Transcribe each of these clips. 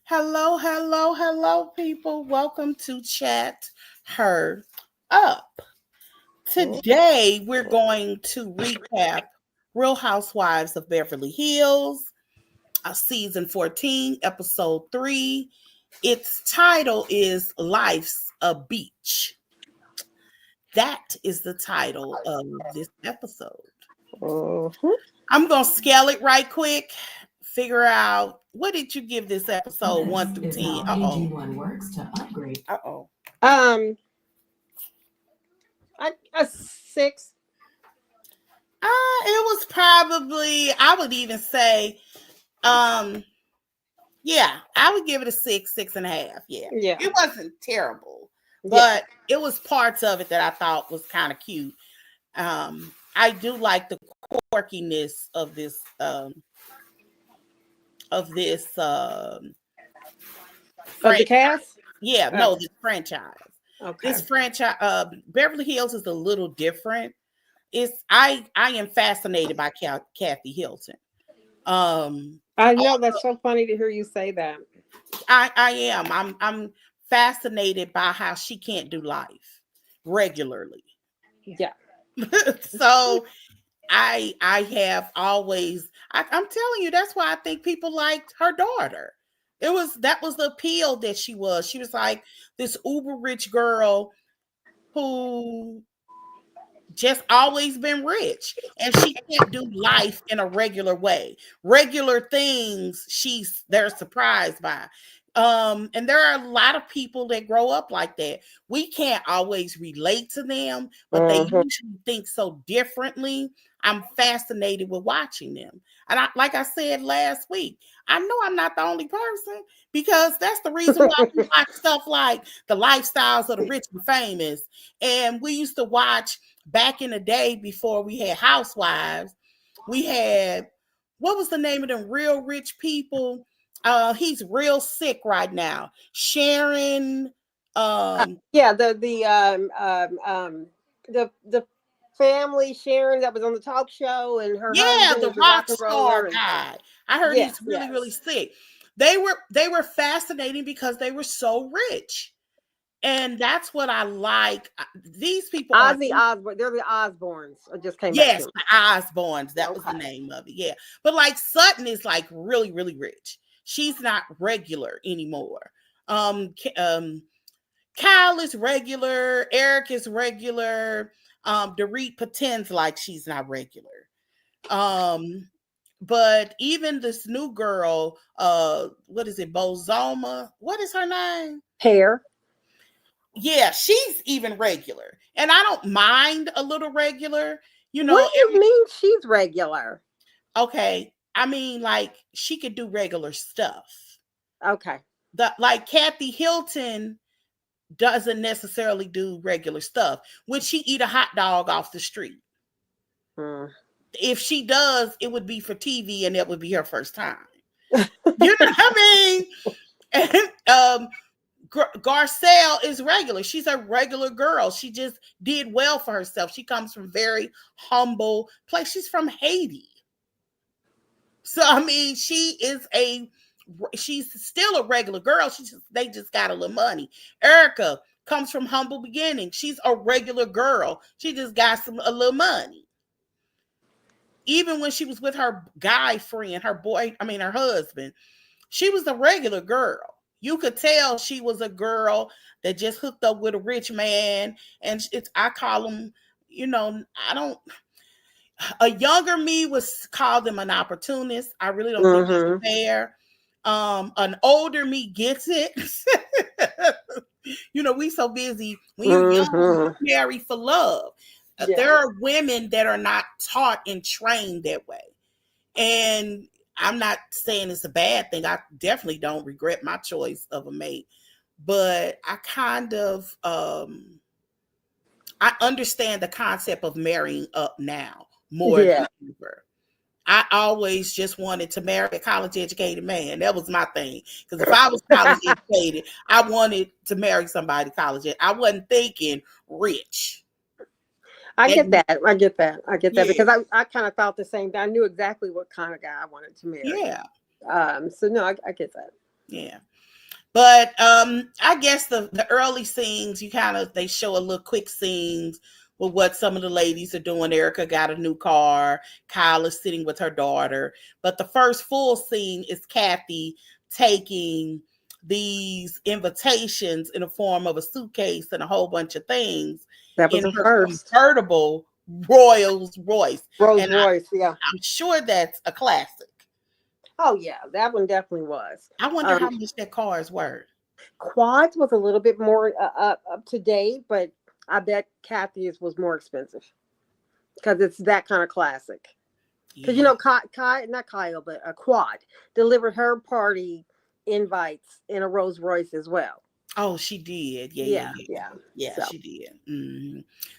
Hello, hello, hello, people. Welcome to Chat Her Up. Today, we're going to recap Real Housewives of Beverly Hills, season 14, episode 3. Its title is Life's a Beach. That is the title of this episode. I'm going to scale it right quick. Figure out, what did you give this episode 1 through 10? Uh-oh. Works to upgrade. Uh-oh. A 6. It was probably, I would even say, yeah, I would give it a 6.5. Yeah. It wasn't terrible, but it was parts of it that I thought was kind of cute. I do like the quirkiness of this of the cast? Yeah, no, this franchise. Okay. This franchise, Beverly Hills is a little different. I am fascinated by Kathy Hilton. I know, that's so funny to hear you say that. I am. I'm fascinated by how she can't do life regularly. Yeah. So I have always, I'm telling you, that's why I think people liked her daughter. That was the appeal that she was. She was like this uber rich girl who just always been rich, and she can't do life in a regular way. Regular things they're surprised by. And there are a lot of people that grow up like that. We can't always relate to them, but they usually think so differently. I'm fascinated with watching them. And like I said last week, I know I'm not the only person, because that's the reason why we watch stuff like The Lifestyles of the Rich and Famous. And we used to watch back in the day before we had Housewives. We had, what was the name of them real rich people? He's real sick right now. Sharon. The family Sharon that was on the talk show, and her husband the rock star guy. I heard he's really sick. They were fascinating because they were so rich, and that's what I like. These people, Osbourne. They're the Osbournes. I just came. Yes, the Osbournes. That was the name of it. Yeah, but like Sutton is like really rich. She's not regular anymore. Kyle is regular. Erika is regular. Dorit pretends like she's not regular. But even this new girl, what is it, Bozoma? What is her name? Hair. Yeah, she's even regular. And I don't mind a little regular. You know, what do you mean she's regular? Okay. I mean, like, she could do regular stuff. Okay. Like Kathy Hilton doesn't necessarily do regular stuff. Would she eat a hot dog off the street? If she does, it would be for TV, and it would be her first time. You know what I mean? And Garcelle is regular. She's a regular girl. She just did well for herself. She comes from very humble place. She's from Haiti. So, I mean, she's still a regular girl. They just got a little money. Erika comes from humble beginnings. She's a regular girl. She just got a little money. Even when she was with her guy friend, her husband, she was a regular girl. You could tell she was a girl that just hooked up with a rich man. And I call them, a younger me was called them an opportunist. I really don't think it's fair. An older me gets it. We so busy. When you're young, you marry for love. Yeah. There are women that are not taught and trained that way. And I'm not saying it's a bad thing. I definitely don't regret my choice of a mate. But I kind of, I understand the concept of marrying up now more than ever. I always just wanted to marry a college-educated man. That was my thing. Because if I was college-educated, I wanted to marry somebody college-educated. I wasn't thinking rich. I get that because I kind of thought the same thing. I knew exactly what kind of guy I wanted to marry. Yeah. So no, I get that. Yeah. But I guess the early scenes, they show a little quick scenes with what some of the ladies are doing. Erika got a new car. Kyle is sitting with her daughter. But the first full scene is Kathy taking these invitations in the form of a suitcase and a whole bunch of things That was in her her first convertible Rolls Royce. Rolls And Royce. Yeah. I'm sure that's a classic. Oh yeah, that one definitely was. I wonder how much that car is worth. Quads was a little bit more up to date, but I bet Kathy's was more expensive because it's that kind of classic. Because Yeah. Not Kyle, but a Quad delivered her party invites in a Rolls Royce as well. Oh, she did. Yeah, yeah, Yeah, yeah. yeah. Yeah, So, she did.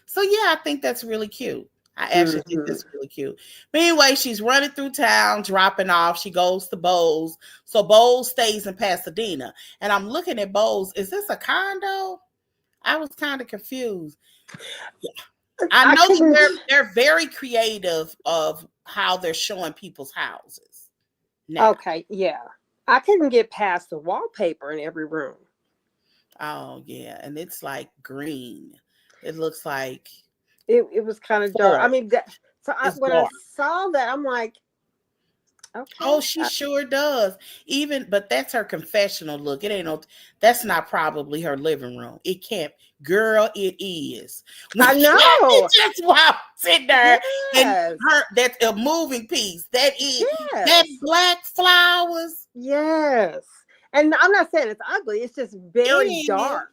So yeah, I think that's really cute. I actually think hmm that's really cute. But anyway, she's running through town, dropping off. She goes to Bowles. So Bowles stays in Pasadena. And I'm looking at Bowles. Is this a condo? I was kind of confused. I I know that couldn't. they're very creative of how they're showing people's houses now. Okay, yeah, I couldn't get past the wallpaper in every room. Oh yeah, and it's like green. It looks like It was kind of dark. I fall. mean, It's when I dark. saw that, I'm like, okay, Oh, she sure does. But that's her confessional look. It ain't no, that's not probably her living room. It can't, girl, it is. When I Kathy know. just walks in there and Yes, that's a moving piece. That yes, black flowers. yes. And I'm not saying it's ugly. It's just very It is. dark.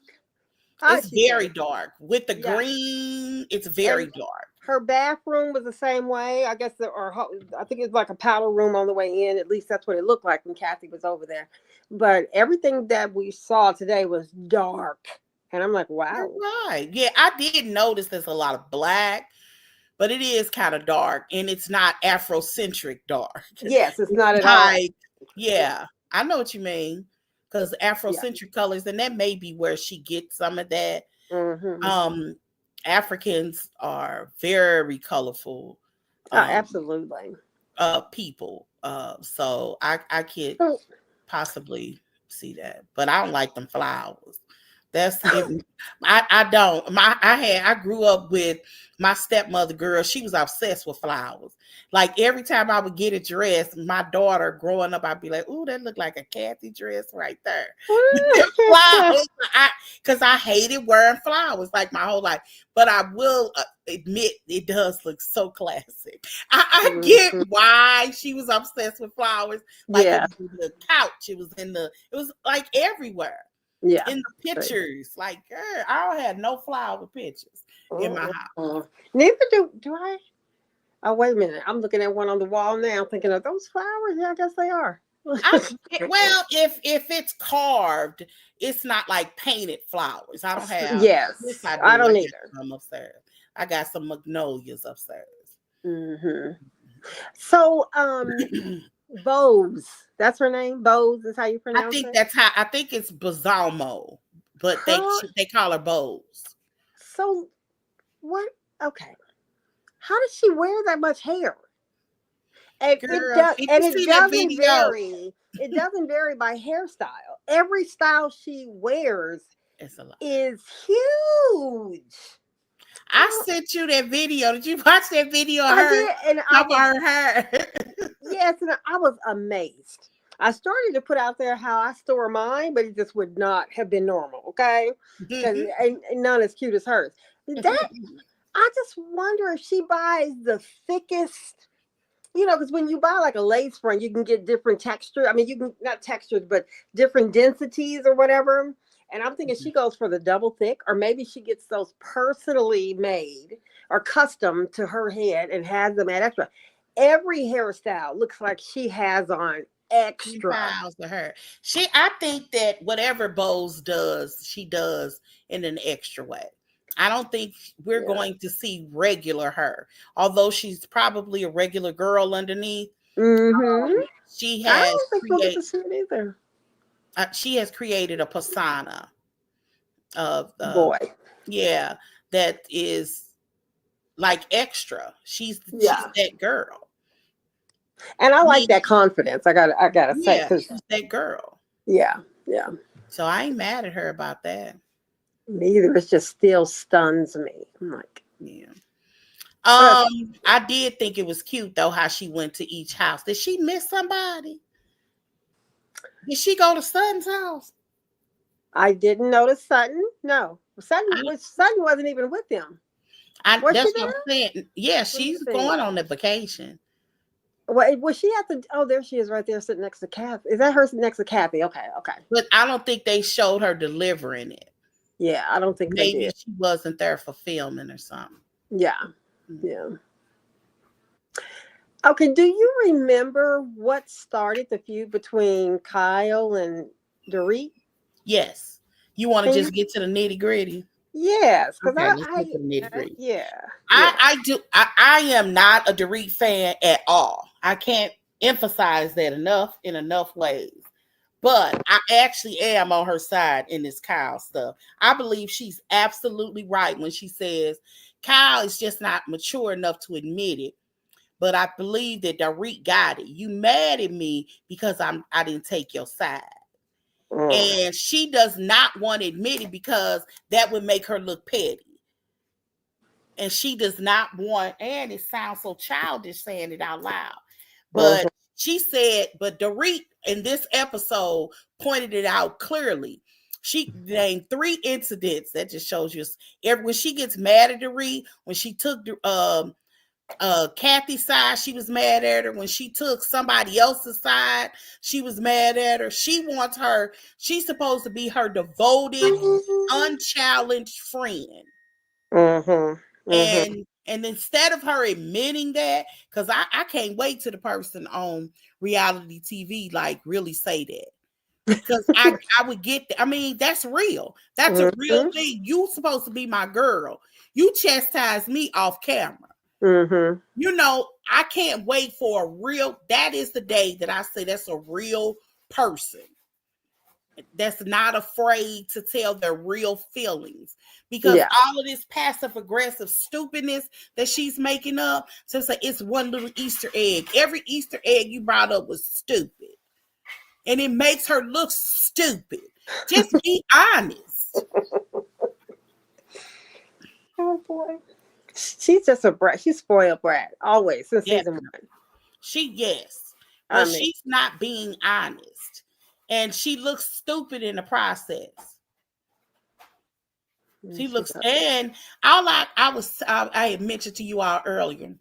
How It's did she say very it? dark. With the Yeah. green, it's very And dark. her bathroom was the same way. I guess, I think it's like a powder room on the way in. At least that's what it looked like when Kathy was over there. But everything that we saw today was dark, and I'm like, You're wow. right. Yeah, I did notice there's a lot of black, but it is kind of dark and it's not Afrocentric dark. Yes, it's It's not at all. like, yeah, I know what you mean. Because Yeah. Afrocentric colors, and that may be where she gets some of that. Hmm. Um, Africans are very colorful Oh, absolutely. people. So I could So, possibly see that, but I don't like them flowers. That's it. I don't. I grew up with my stepmother girl. She was obsessed with flowers. Like every time I would get a dress, my daughter growing up, I'd be like, "Ooh, that looked like a Kathy dress right there." Flowers, because I hated wearing flowers like my whole life. But I will admit, it does look so classic. I get mhm. why she was obsessed with flowers. Like it Yeah, was in the couch, it was like everywhere yeah. in the pictures. Like, girl, I don't have no flower pictures in my house. Neither do I. Oh, wait a minute. I'm looking at one on the wall now, thinking, of those flowers? Yeah, I guess they are. Well, if it's carved, it's not like painted flowers. I don't have. Yes, Yes, I I do. I don't got either. some upstairs. I got some magnolias upstairs. Hmm. So, Bose, that's her name. Bose is how you I pronounce think it. that's how. I think it's Bazalmo, but Her. they call her Bose. So what? Okay. How does she wear that much hair? And it Girl, does, did you and it see that doesn't video? vary. It doesn't vary by hairstyle. Every style she wears It's a lot. is huge. I sent you that video. Did you watch that video of I her? did, and I Of was her hair. yes, and I was amazed. I started to put out there how I store mine, but it just would not have been normal. Okay, because ain't none as cute as hers. That I just wonder if she buys the thickest. Because when you buy like a lace front, you can get different texture. I mean, you can not textures, but different densities or whatever. And I'm thinking she goes for the double thick, or maybe she gets those personally made or custom to her head and has them at extra. Every hairstyle looks like she has on extra. Styles to her. I think that whatever Bose does, she does in an extra way. I don't think we're Yeah. going to see regular her, although she's probably a regular girl underneath. Mm-hmm. She I has don't think we'll get to see it either. she has created a persona of Boy. yeah, that is like extra. She's Yeah. that girl. And I like Me, that confidence. I gotta say, yeah, because she's that girl. Yeah, yeah. So I ain't mad at her about that. Neither. It just still stuns me. I'm like, Yeah. but I did think it was cute though how she went to each house. Did she miss somebody? Did she go to Sutton's house? I didn't notice Sutton. No, I, Sutton wasn't even with them. Was she that's what I'm there? saying. Yeah, Let me she's see. going on a vacation. Was she at the? Oh, there she is, right there, sitting next to Kathy. Is that her sitting next to Kathy? Okay, okay. But I don't think they showed her delivering it. Yeah, I don't think they Maybe did. she wasn't there for filming or something. Yeah, Mm. yeah. Okay, do you remember what started the feud between Kyle and Dorit? Yes. You want to Can you? just get to the nitty gritty? Yes, because Okay, let's get to the nitty gritty. yeah, I, yeah. I do. I am not a Dorit fan at all. I can't emphasize that enough in enough ways. But I actually am on her side in this Kyle stuff. I believe she's absolutely right when she says Kyle is just not mature enough to admit it. But I believe that Dorit got it. You mad at me because I didn't take your side. Mm, And she does not want to admit it because that would make her look petty. And she does not want, and it sounds so childish saying it out loud. But mhm, she said, but Dorit in this episode pointed it out clearly. She named 3 incidents that just shows you when she gets mad at Dorit, when she took Kathy's side, she was mad at her. When she took somebody else's side, she was mad at her. She wants her, she's supposed to be her devoted, unchallenged friend. mhm, mhm. And instead of her admitting that, because I can't wait till the person on reality TV like really say that. Because I would get I mean, that's real. That's a real Mhm, thing. You supposed to be my girl. You chastise me off camera. mhm. You know, I can't wait for a real, that is the day that I say that's a real person that's not afraid to tell their real feelings, because Yeah. all of this passive aggressive stupidness that she's making up, so say it's one little Easter egg. Every Easter egg you brought up was stupid, and it makes her look stupid. Just be honest. Oh boy. She's just a brat. She's spoiled brat always since Yeah, season one. yes, I but mean, she's not being honest, and she looks stupid in the process. She she looks, does. and I had mentioned to you all earlier,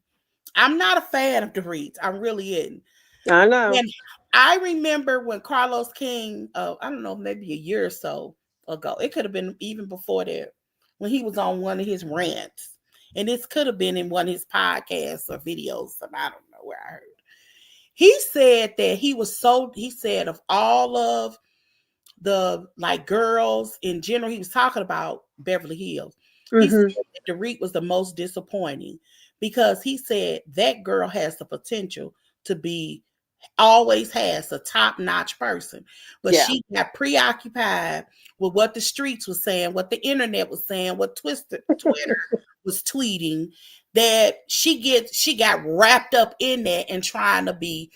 I'm not a fan of Dorit. I really isn't. I know. And I remember when Carlos King, I don't know, maybe a year or so ago, it could have been even before that, when he was on one of his rants. And this could have been in one of his podcasts or videos. I don't know where I heard. He said that he said of all of the like girls in general, he was talking about Beverly Hills. He said Mhm. that Dorit was the most disappointing because he said that girl has the potential to be, always has a top-notch person, but Yeah. she got preoccupied with what the streets was saying, what the internet was saying, what Twitter was tweeting, that she got wrapped up in that and trying to be,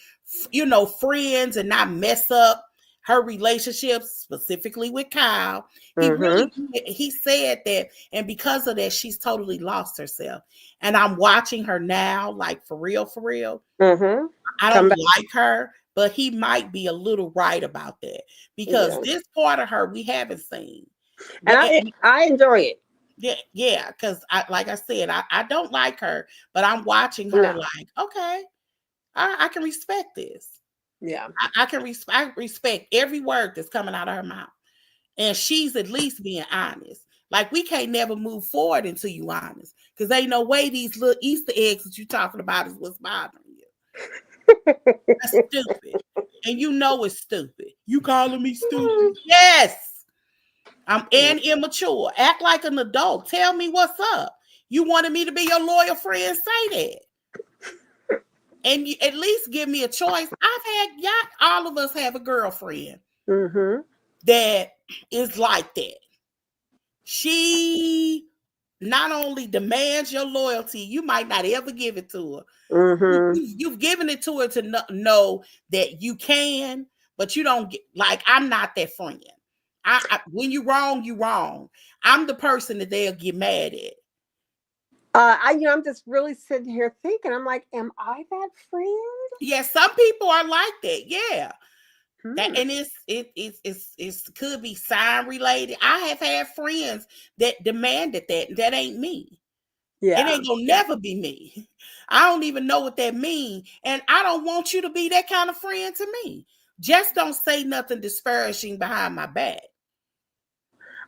friends and not mess up her relationships, specifically with Kyle. Mhm. He said that, and because of that, she's totally lost herself. And I'm watching her now, like for real, for real. Mhm. I Come don't back. like her, but he might be a little right about that, because Yeah. this part of her we haven't seen. And That, I enjoy it. yeah, because like I said, I don't like her, but I'm watching her No. like, okay, I can respect this. Yeah. I respect every word that's coming out of her mouth, and she's at least being honest. Like, we can't never move forward until you honest, because ain't no way these little Easter eggs that you talking about is what's bothering you. That's stupid. And you know it's stupid. You calling me stupid? Yes. I'm and immature. Act like an adult. Tell me what's up. You wanted me to be your loyal friend? Say that. And you at least give me a choice. All of us have a girlfriend Mhm. that is like that. She not only demands your loyalty, you might not ever give it to her. Mhm. You've given it to her to know that you can, but you don't get like I'm not that friend. When you wrong, you wrong. I'm the person that they'll get mad at. I'm just really sitting here thinking. I'm like, am I that friend? Yeah, some people are like that. Yeah. That Hmm. and it's could be sign related. I have had friends that demanded that. That ain't me. It Yeah. ain't gonna Yeah. never be me. I don't even know what that means. And I don't want you to be that kind of friend to me. Just don't say nothing disparaging behind my back.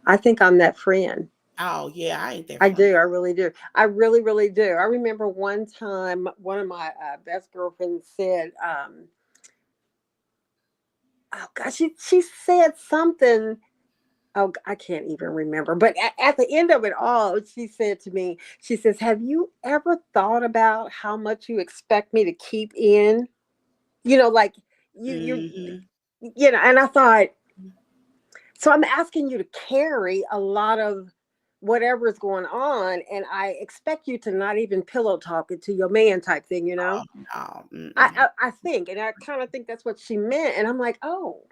I think I'm that friend. Oh yeah, I ain't that I friend. do. I really do. I really, really do. I remember one time, one of my best girlfriends said, "Oh gosh, she said something. Oh, I can't even remember. But at the end of it all, she said to me, she says, "Have you ever thought about how much you expect me to keep in? Like you, Mm-hmm. And I thought, so I'm asking you to carry a lot of whatever is going on, and I expect you to not even pillow talk it to your man type thing, you know?" Oh no. I think, and I kind of think that's what she meant. And I'm like, oh,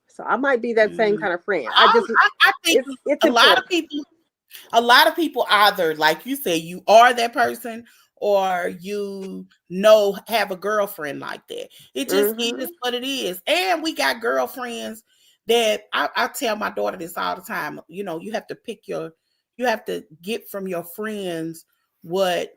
so I might be that same Mm. kind of friend. I just, I think it's a lot of important. people a lot of people either, like you say, you are that person or have a girlfriend like that. It just is Hmm. what it is. And we got girlfriends that I tell my daughter this all the time. You have to you have to get from your friends what,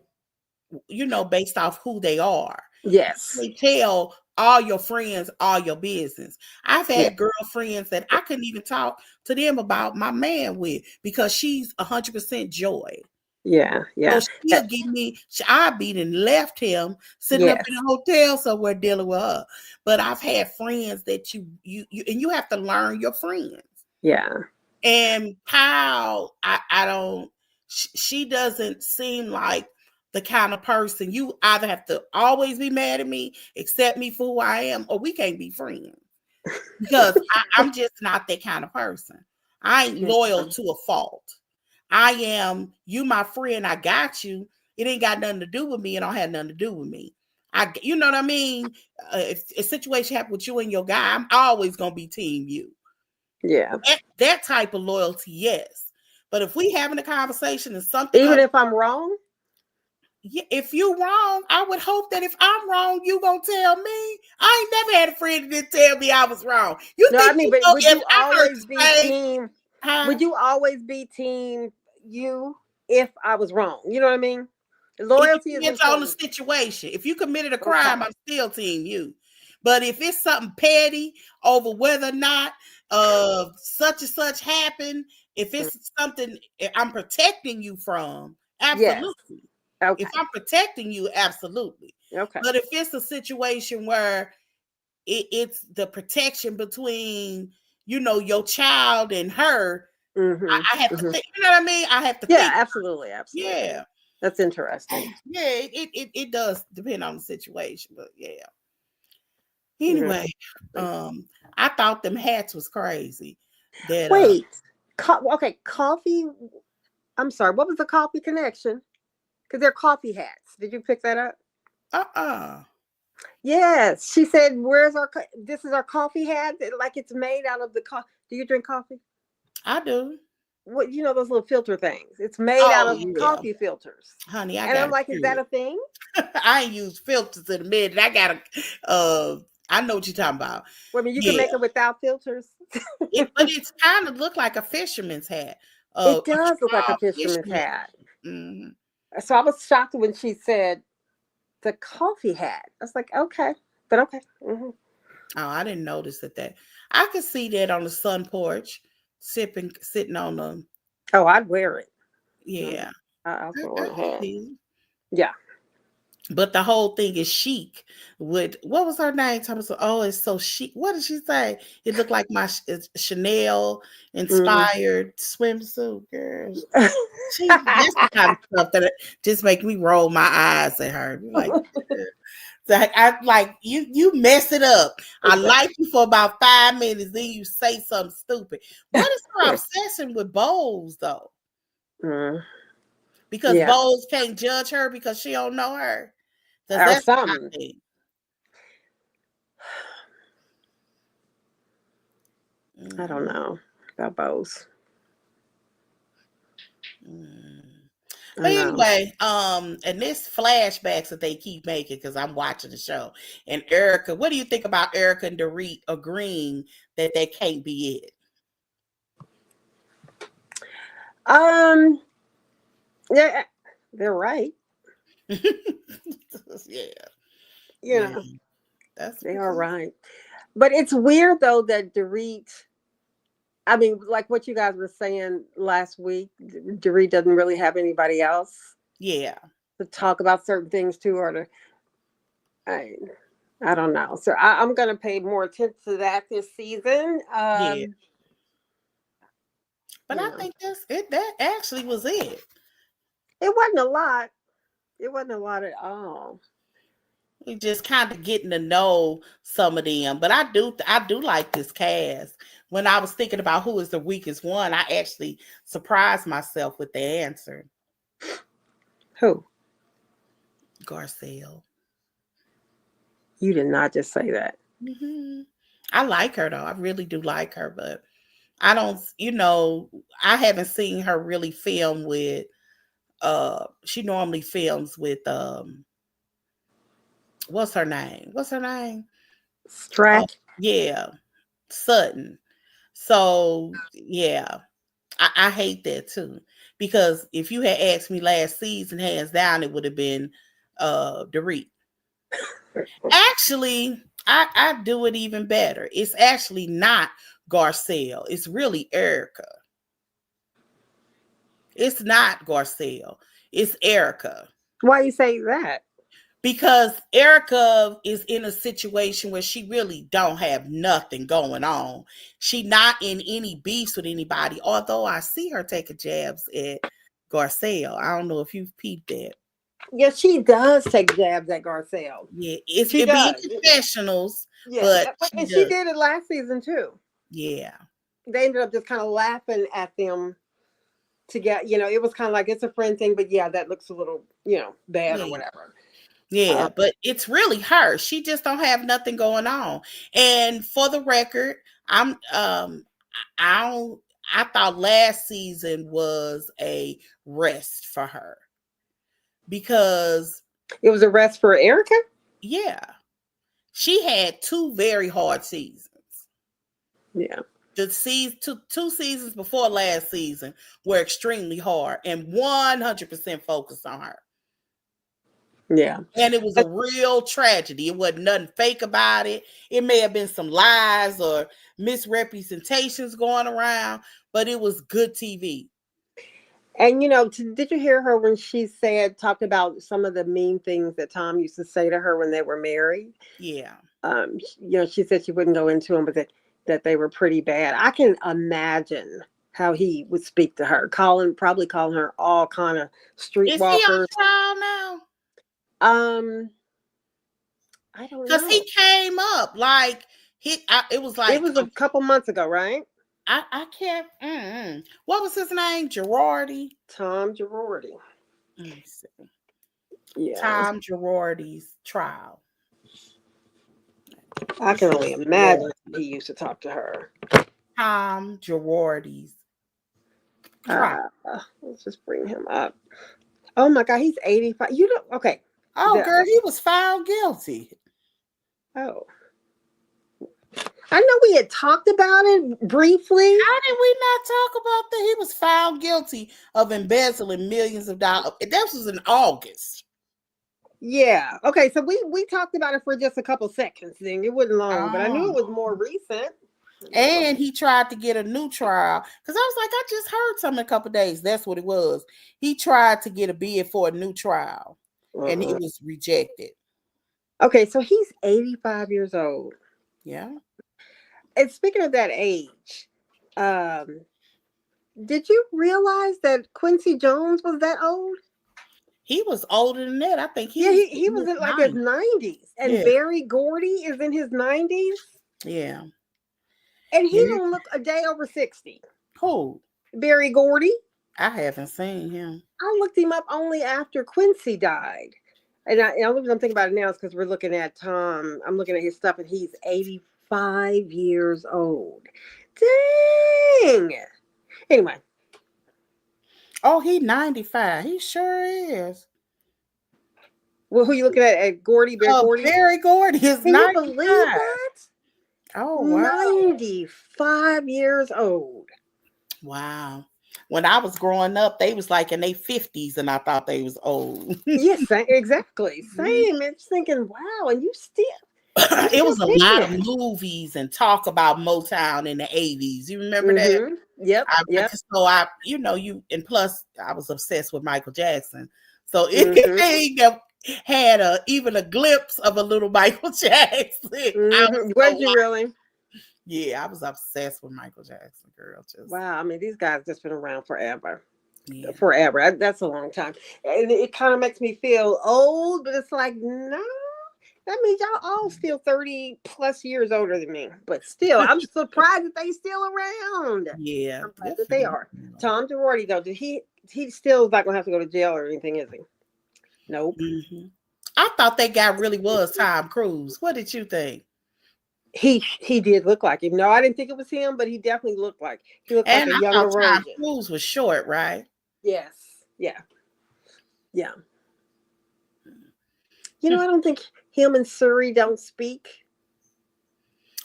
based off who they are. Yes. They tell all your friends all your business. I've Yeah. had girlfriends that I couldn't even talk to them about my man with because she's 100% joy. Yeah. So Yeah. she'll give me, I beat and left him sitting up in Yes. a hotel somewhere dealing with her. But I've had friends that and you have to learn your friends. Yeah. And how I don't, she doesn't seem like the kind of person you either have to always be mad at me, accept me for who I am, or we can't be friends because I'm just not that kind of person. I ain't Yeah. loyal to a fault. I am you, my friend. I got you. It ain't got nothing to do with me. It don't have nothing to do with me. You know what I mean? If a situation happened with you and your guy, I'm always gonna be team you. Yeah. That type of loyalty, yes. But if we having a conversation and something Even comes, if I'm wrong. yeah, if you wrong, I would hope that if I'm wrong, you gonna tell me. I ain't never had a friend that didn't tell me I was wrong. You No, I think mean, but would if you I heard always you be say, team? huh? Would you always be team you if I was wrong? You know what I mean? It Loyalty is depends on the important. situation. If you committed a crime, Okay. I'm still team you. But if it's something petty over whether or not such and such happened, if Mm. it's something I'm protecting you from, Yes. absolutely. If Okay. I'm protecting you, absolutely. Okay. But if it's a situation where it's the protection between, your child and her, Hmm. I have to Hmm. think, you know what I mean? I have to Yeah. think. Absolutely. Absolutely. Yeah. That's interesting. Yeah, it does depend on the situation, but yeah. Yeah. Anyway, I thought them hats was crazy. That Wait. Okay. Coffee. I'm sorry. What was the coffee connection? Because they're coffee hats. Did you pick that up? uh-uh. Yes. She said, "Where's our? This is our coffee hat. Like it's made out of the coffee. Do you drink coffee? I do. What those little filter things? It's made out Oh of yeah. coffee filters." Honey, I And I'm got a like, "Is that Keurig. a thing?" I ain't used filters in a minute. I got I know what you're talking about. Well, I mean, you can Yeah. make it without filters. But it's kind of look like a fisherman's hat. It A does look like a straw fisherman's fisherman. hat. Mhm. So I was shocked when she said the coffee hat. I was like, okay, but okay. Hmm. Oh, I didn't notice that. I could see that on the sun porch, sitting on the, Oh, I'd wear it. Mhm. yeah. I put I on a can hat. see it. Yeah. But the whole thing is chic. With what was her name? Thomas. Oh, it's so chic. What did she say? It looked like my Chanel Hmm. inspired swimsuit, girls. That's the kind of stuff that just make me roll my eyes at her. Like, so I like you. You mess it up. I like Exactly. you for about 5 minutes, then you say something stupid. What is her obsession with bowls though? Mm. Because Yeah. bowls can't judge her because she don't know her. Because Or that's what I something. think. I don't Mhm. know about both. Mm. I But know. anyway, and this flashbacks that they keep making because I'm watching the show. And Erica, what do you think about Erica and Dorit agreeing that they can't be Um, yeah, they're right. it? Yeah, You yeah, know, that's they are because right. But it's weird though that Dorit. I mean, like what you guys were saying last week, Dorit doesn't really have anybody else yeah, to talk about certain things to, or to. I, I don't know. So I'm going to pay more attention to that this season. yeah. But You I know, think that's it. That actually was it. it wasn't a lot. It wasn't a lot at all. We just kind of getting to know some of them. But I do like this cast. When I was thinking about who is the weakest one, I actually surprised myself with the answer. Who? Garcelle. You did not just say that. Hmm. I like her though. I really do like her, but I don't. I haven't seen her really film with. She normally films with what's her name? What's her name? Oh, Strat. yeah, Sutton. So yeah, I hate that too because if you had asked me last season, hands down, it would have been Dorit. Actually, I do it even better. It's actually not Garcelle. It's really Erika. It's not Garcelle. It's Erika. Why you say that? Because Erica is in a situation where she really don't have nothing going on. She not in any beefs with anybody, although I see her taking jabs at Garcelle. I don't know if you've peeped that. Yeah, she does take jabs at Garcelle. Yeah, She it be in does. confessionals, Yeah, but she and she does. did it last season too. Yeah, They ended up just kind of laughing at them to get, it was kind of like it's a friend thing, but yeah, that looks a little, bad or yeah, whatever. yeah. Um, But it's really her. She just don't have nothing going on. And for the record, I don't. I thought last season was a rest for her because it was a rest for Erica. yeah, she had two very hard seasons. Yeah, The season two seasons before last season were extremely hard and 100% focused on her. yeah. And it was a real tragedy. It wasn't nothing fake about it. It may have been some lies or misrepresentations going around, but it was good TV. And did you hear her when she talked about some of the mean things that Tom used to say to her when they were married? Yeah. She said she wouldn't go into them, but that they were pretty bad. I can imagine how he would speak to her, probably calling her all kind of Is he on streetwalkers. trial now? Um, I don't Because he know. came up like it was It like was a couple months ago, right? I can't. What was his name? Girardi. Tom Girardi. Let me see. Yeah, Tom Girardi's trial. I can only imagine Girardi. he used to talk to her. Tom Girardi's trial. Let's just bring him up. Oh my God, he's 85. You don't okay. Oh, The girl, he was found guilty. oh, I know we had talked about it briefly. How did we not talk about that? He was found guilty of embezzling millions of dollars. That was in August. Yeah. Okay. So we talked about it for just a couple seconds. Then it wasn't long, but I knew Oh. it was more recent. And he tried to get a new trial because I was like, I just heard something a couple days. That's what it was. He tried to get a bid for a new trial, and it Uh-uh. was rejected. Okay, so he's 85 years old. Yeah, And speaking of that age, um, did you realize that Quincy Jones was that old? he was older than that. I think he Yeah, was he in was his in like his 90s. 90s, and Yeah, Barry Gordy is in his 90s, yeah. and he And it, don't look a day over 60. who? Barry Gordy. I haven't seen him. I looked him up only after Quincy died. And the only reason I'm thinking about it now is because we're looking at Tom. I'm looking at his stuff, and he's 85 years old. Dang. Anyway. Oh, he 95. He sure is. Well, who you looking at Gordy, Bear Gordy? Barry Gordy is Can you believe 95. that? Oh, wow. 95 years old. Wow. When I was growing up, they was like in their 50s, and I thought they was old. Yes, exactly. Same. It's thinking, wow, and you It still was a kicking lot of it. movies and talk about Motown in the 80s. You remember that? Mm-hmm. Yep. I Yep. just you, and plus I was obsessed with Michael Jackson. So Mm-hmm. anything that had even a glimpse of a little Michael Jackson, I was Mm-hmm. so Was you really? yeah, I was obsessed with Michael Jackson, girl. Just Wow. I mean, these guys just been around forever. yeah. Forever. That's a long time. And it kind of makes me feel old, but it's like, no, that means y'all all still 30 plus years older than me. But still, I'm surprised that they still around. Yeah, I'm glad good that for they them. are. Tom Girardi, though, he still is not gonna have to go to jail or anything, is he? Nope. Mm-hmm. I thought that guy really was Tom Cruise. What did you think? He did look like him. No, I didn't think it was him, but he looked like And a I younger thought Tom version. Cruise was short, right? Yes. Yeah. Yeah. Hmm. I don't think him and Suri don't speak.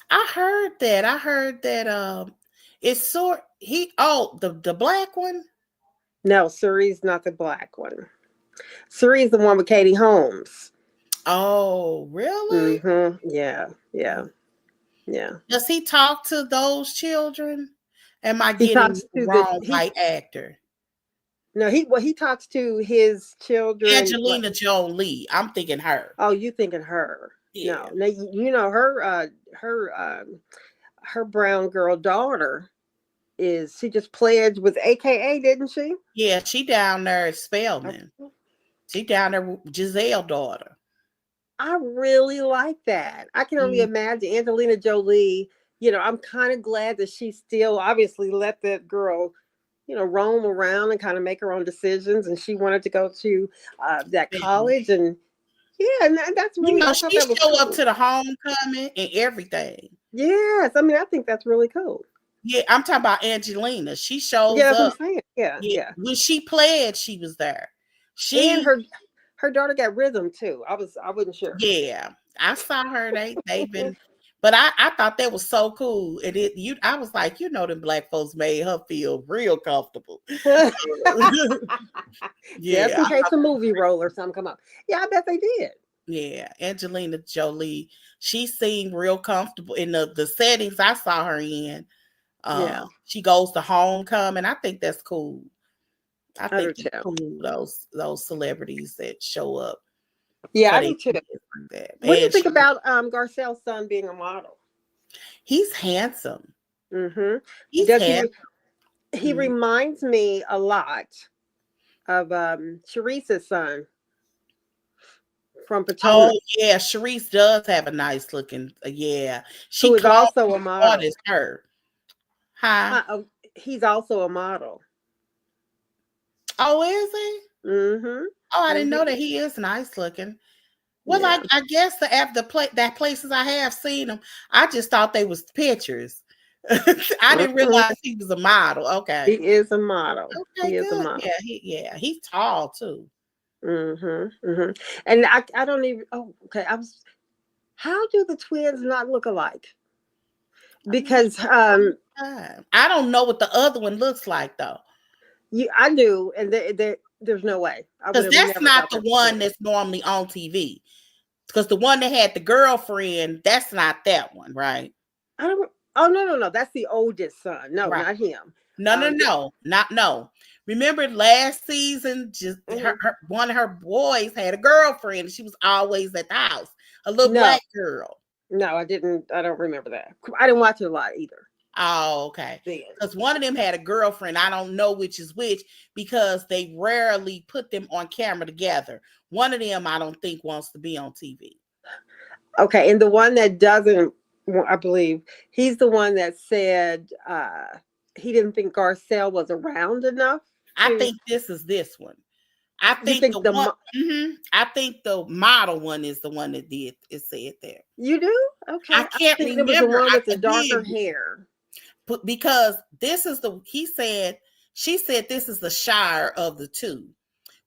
I heard that. I heard that it's sort he the black one. No, Suri's not the black one. Suri's the one with Katie Holmes. Oh, really? Mm-hmm. Yeah. Yeah. Yeah. Does he talk to those children? Am I He getting talks the to the wrong he white actor? no he talks to his children. Like, Angelina Jolie. I'm thinking her. oh, you thinking her? Yeah. No, her brown girl daughter is she just pledged with AKA, didn't she? Yeah, she down there at Spelman. Okay. She down there with Giselle daughter. I really like that. I can only Mm, imagine Angelina Jolie. I'm kind of glad that she still obviously let that girl, roam around and kind of make her own decisions. And she wanted to go to that Spelman. college, and yeah, and that's really. I thought She that was show up cool. to the homecoming and everything. Yes, I mean, I think that's really cool. Yeah, I'm talking about Angelina. She Yeah, shows that's what I'm up. saying. Yeah, Yeah, yeah. when she played, she was there. And She, her daughter got rhythm too. I wasn't sure. yeah, I saw her. They've been, but I thought that was so cool. And I was like, them black folks made her feel real comfortable. Just Yeah, in case a movie role or something come up. Yeah, I bet they did. yeah. Angelina Jolie, she seemed real comfortable in the settings I saw her in. Yeah, She goes to homecoming. I think that's cool. I I do think it's too. cool those celebrities that show up Yeah, for I their do too. kids like that. What do you And think about Garcelle's son being a model? he's handsome. Mm-hmm. He's Does handsome. he reminds me a lot of Sharice's son from Oh Potomac, yeah, Sharice does have a nice looking. Yeah, she who is called also a as model. her. Huh? He's also a model. Oh, is he? Mm-hmm. Oh, I didn't know Mm-hmm. that he is nice looking. Well, Yeah. I guess that places I have seen them, I just thought they was pictures. I didn't Mm-hmm. realize he was a model. He Okay. is a model. Okay, He is a good. model. He's tall too. Mm-hmm. Mm-hmm. And I don't even. Oh, okay. How do the twins not look alike? I'm not Because sure. I don't know what the other one looks like though. I do, and there's no way I would Because have that's never not thought the that was one twins. that's normally on TV. Because the one that had the girlfriend, that's not that one, right? I don't. Oh, no, no, no. That's the oldest son. No, Right. not him. No, no, The, no, not no. Remember last season, just mhm. one of her boys had a girlfriend, and she was always at the house, a little No, black girl. no, I didn't. I don't remember that. I didn't watch it a lot either. Oh, okay. Then. Because one of them had a girlfriend. I don't know which is which because they rarely put them on camera together. One of them, I don't think, wants to be on TV. Okay, and the one that doesn't, I believe, he's the one that said he didn't think Garcelle was around enough I to. think this one. I You think think the one. I think the model one is the one that did it said there. you do? I Okay, I was can't thinking it was the remember. one I with the darker did. hair. because she said this is the shyer of the two,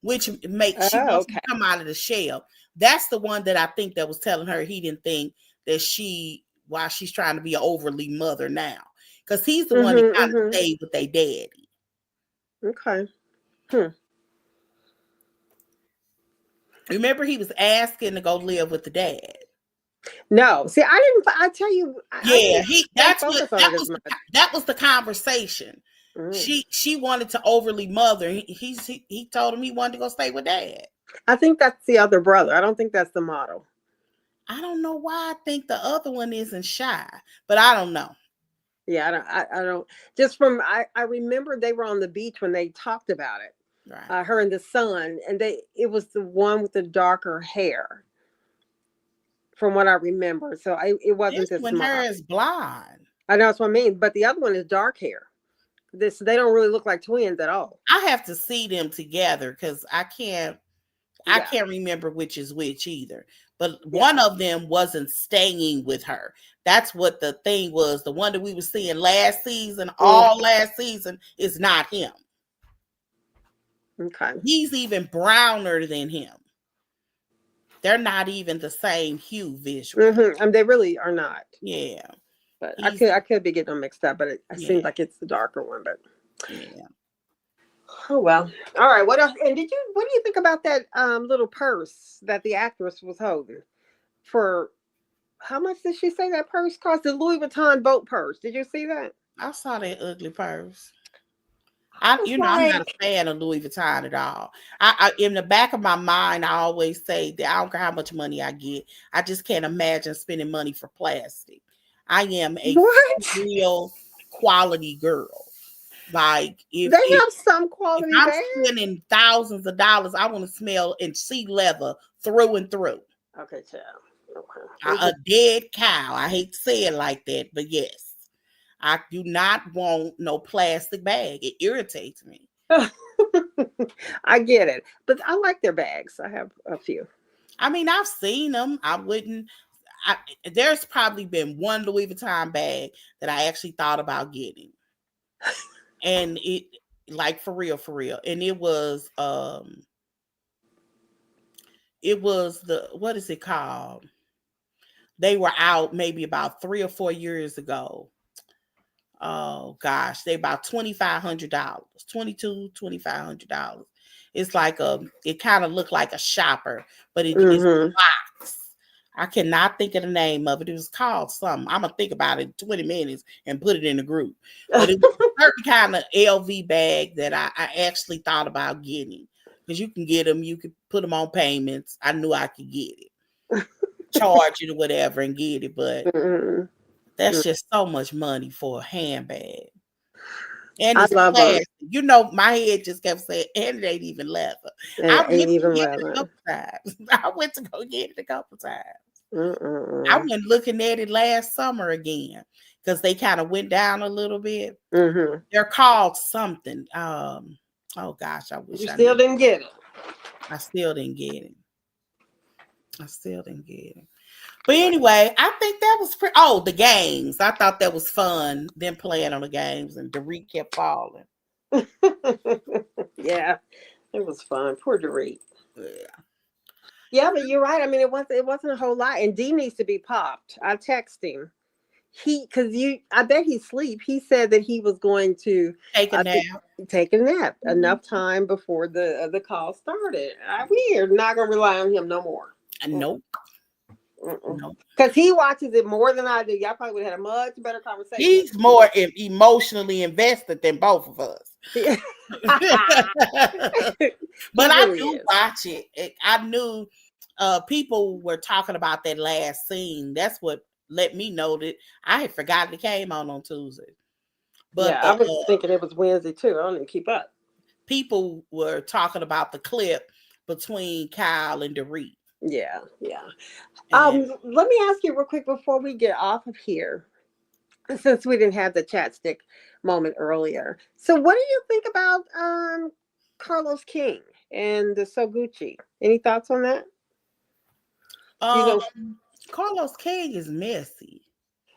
which makes she Oh, wants to okay. come out of the shell. That's the one that I think that was telling her he didn't think that why she's trying to be an overly mother now. Because he's the one that kind of Mm-hmm. stayed with their daddy. Okay. Hmm. Remember, he was asking to go live with the dad. No, see, I didn't. I tell you, I Yeah, didn't stay that's what focused on it as much. that was the conversation. Mm. She wanted to overly mother. He told him he wanted to go stay with dad. I think that's the other brother. I don't think that's the model. I don't know why I think the other one isn't shy, but I don't know. Yeah, I don't. I don't. Just from I remember they were on the beach when they talked about it. Right. Her and the son, and it was the one with the darker hair, from what I remember. So it wasn't This this one her model. is blonde. I know that's what I mean. But the other one is dark hair. This they don't really look like twins at all. I have to see them together because I Yeah, can't remember which is which either. But yeah. one of them wasn't staying with her. That's what the thing was. The one that we were seeing last season, Mm, all last season, is not him. okay. He's even browner than him. They're not even the same hue visually. And they really are not. Yeah. But He's I could be getting them mixed up. But it seems yeah. like it's the darker one. But Yeah. oh well. All right. What else? And what do you think about that little purse that the actress was holding? For how much did she say that purse cost? The Louis Vuitton boat purse. Did you see that? I saw that ugly purse. I was I'm not a like, fan of Louis Vuitton at all. I in the back of my mind, I always say that I don't care how much money I get. I just can't imagine spending money for plastic. I am a what? real quality girl. Like They have some if quality I'm bags. spending thousands of dollars, I want to smell and see leather through and through. Okay, child. Okay. A dead cow. I hate to say it like that, but yes, I do not want no plastic bag. It irritates me. I get it, but I like their bags. I have a few. I mean, I've seen them. There's probably been one Louis Vuitton bag that I actually thought about getting, and it, like for real, and it was the, what is it called? They were out maybe about 3 or 4 years ago. Oh gosh, they about $2,500, 2,500. It's like it kind of looked like a shopper, but it's a Mm-hmm. box. I cannot think of the name of it. It was called something. I'm gonna think about it in 20 minutes and put it in the group. But it was a certain kind of LV bag that I actually thought about getting, because you can get them, you can put them on payments. I knew I could get it, charge it or whatever, and get it, but Mm-hmm. that's just so much money for a handbag. And I it's love them, plastic. My head just kept saying, and it ain't even leather. and I it went ain't to even get it a leather. couple times. I went to go get it a couple times. I Mm-mm-mm. went looking at it last summer again because they kind of went down a little bit. Mm-hmm. They're called something. Oh gosh, I wish You I still knew. didn't get it. I still didn't get it. I still didn't get it. But anyway, I think that was pretty. Oh, the games. I thought that was fun. Them playing on the games, and Dorit kept falling. Yeah, it was fun. Poor Dorit. Yeah. Yeah, but you're right. I mean, it wasn't a whole lot, and D needs to be popped. I text him. Because I bet he's asleep. He said that he was going to Take a think, nap. take a nap Mm-hmm. enough time before the call started. We're not gonna rely on him no more. Nope. Nope. Because he watches it more than I do. Y'all probably would have had a much better conversation. He's more emotionally invested than both of us. He But I really do is. watch it. I knew people were talking about that last scene. That's what let me know that I had forgotten it came on Tuesday. But Yeah, I was thinking it was Wednesday too. I don't even keep up. people were talking about the clip between Kyle and Dorit. Yeah, yeah. And Let me ask you real quick before we get off of here, since we didn't have the chat stick moment earlier. So, what do you think about Carlos King and the Soguchi? Any thoughts on that? You um, know, Carlos King is messy.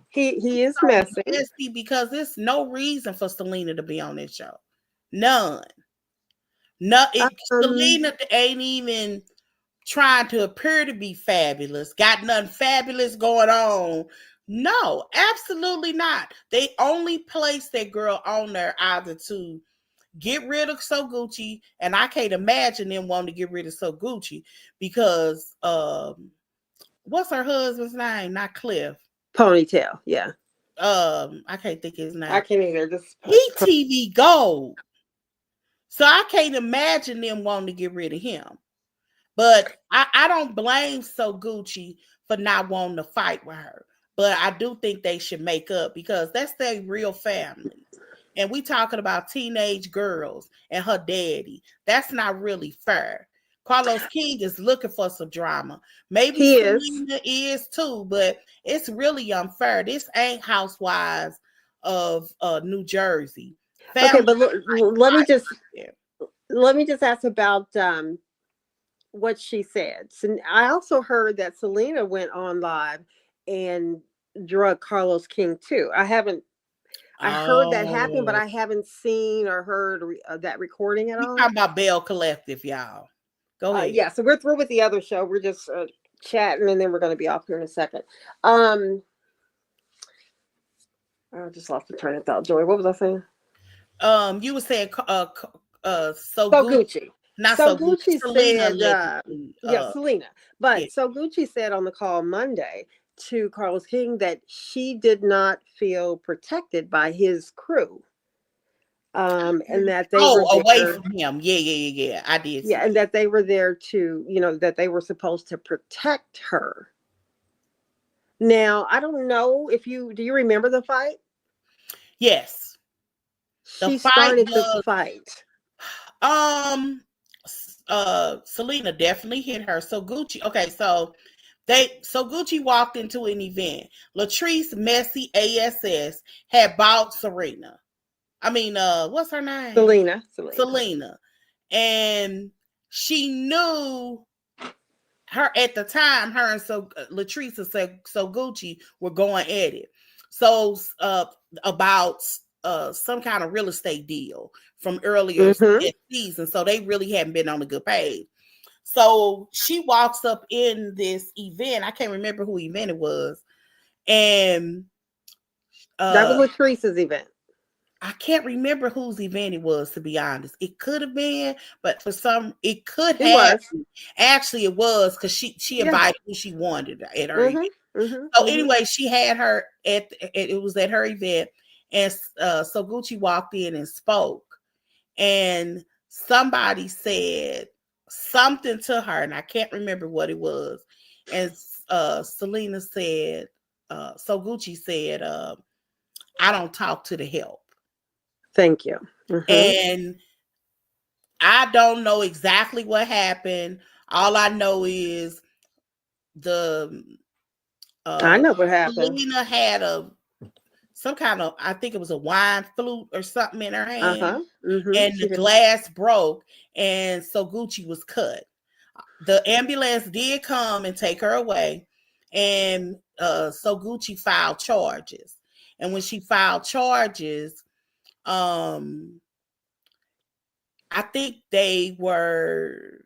He is messy. Messy because there's no reason for Selena to be on this show. None. No, Um, Selena ain't even trying to appear to be fabulous. Got nothing fabulous going on. No, absolutely not. They only place that girl on there either to get rid of So Gucci, and I can't imagine them wanting to get rid of So Gucci because what's her husband's name? Not Cliff. Ponytail. Yeah, I can't think of his I name. can't either. Just He TV gold. So I can't imagine them wanting to get rid of him. But I don't blame So Gucci for not wanting to fight with her. But I do think they should make up because that's their real family. And we talking about teenage girls and her daddy. That's not really fair. Carlos King is looking for some drama. Maybe he is. Selena is too, but it's really unfair. This ain't Housewives of New Jersey. Okay, Family but let me just yeah. ask about what she said. So I also heard that Selena went on live and drug Carlos King too. I heard that happen, but Oh, I haven't seen or heard that recording at we all. talking about Bell Collective, y'all. Go ahead. Yeah, so we're through with the other show. We're just chatting, and then we're going to be off here in a second. Um, I just lost the train of thought. Joy, what was I saying? You were saying so So Gucci, Gucci. not So so Gucci. Gucci Selena said, allegedly. yeah, Selena. Yeah. But So Gucci said on the call Monday to Carlos King that she did not feel protected by his crew. And that they were Oh, away there. from him. Yeah. I did Yeah, see and that. that they were there to, that they were supposed to protect her. Now, I don't know if do you remember the fight? Yes, the She fight started the was fight. um Selena definitely hit her. So Gucci, okay, so Gucci walked into an event. Latrice Messy ASS had bought Serena. I mean, what's her name? Selena. Selena. And she knew her at the time, her and Latrice and So Gucci were going at it. So about some kind of real estate deal from earlier Mm-hmm. season. So they really hadn't been on a good page. So she walks up in this event. I can't remember who event it was. And That was Latrice's event. I can't remember whose event it was, to be honest. It could have been, but it could It have. was. Actually, it was because she Yeah. invited who she wanted at her event. Mm-hmm. Mm-hmm. So Mm-hmm. anyway, she had her it was at her event, and so Gucci walked in and spoke, and somebody said something to her, and I can't remember what it was, and Selena said, so Gucci said, I don't talk to the help. Thank you. Mm-hmm. And I don't know exactly what happened. All I know is the I know what happened. Selena had some kind of, I think it was a wine flute or something in her hand, Uh-huh. Mm-hmm. and She the did. glass broke, and so Gucci was cut. The ambulance did come and take her away, and so Gucci filed charges. And when she filed charges, I think they were.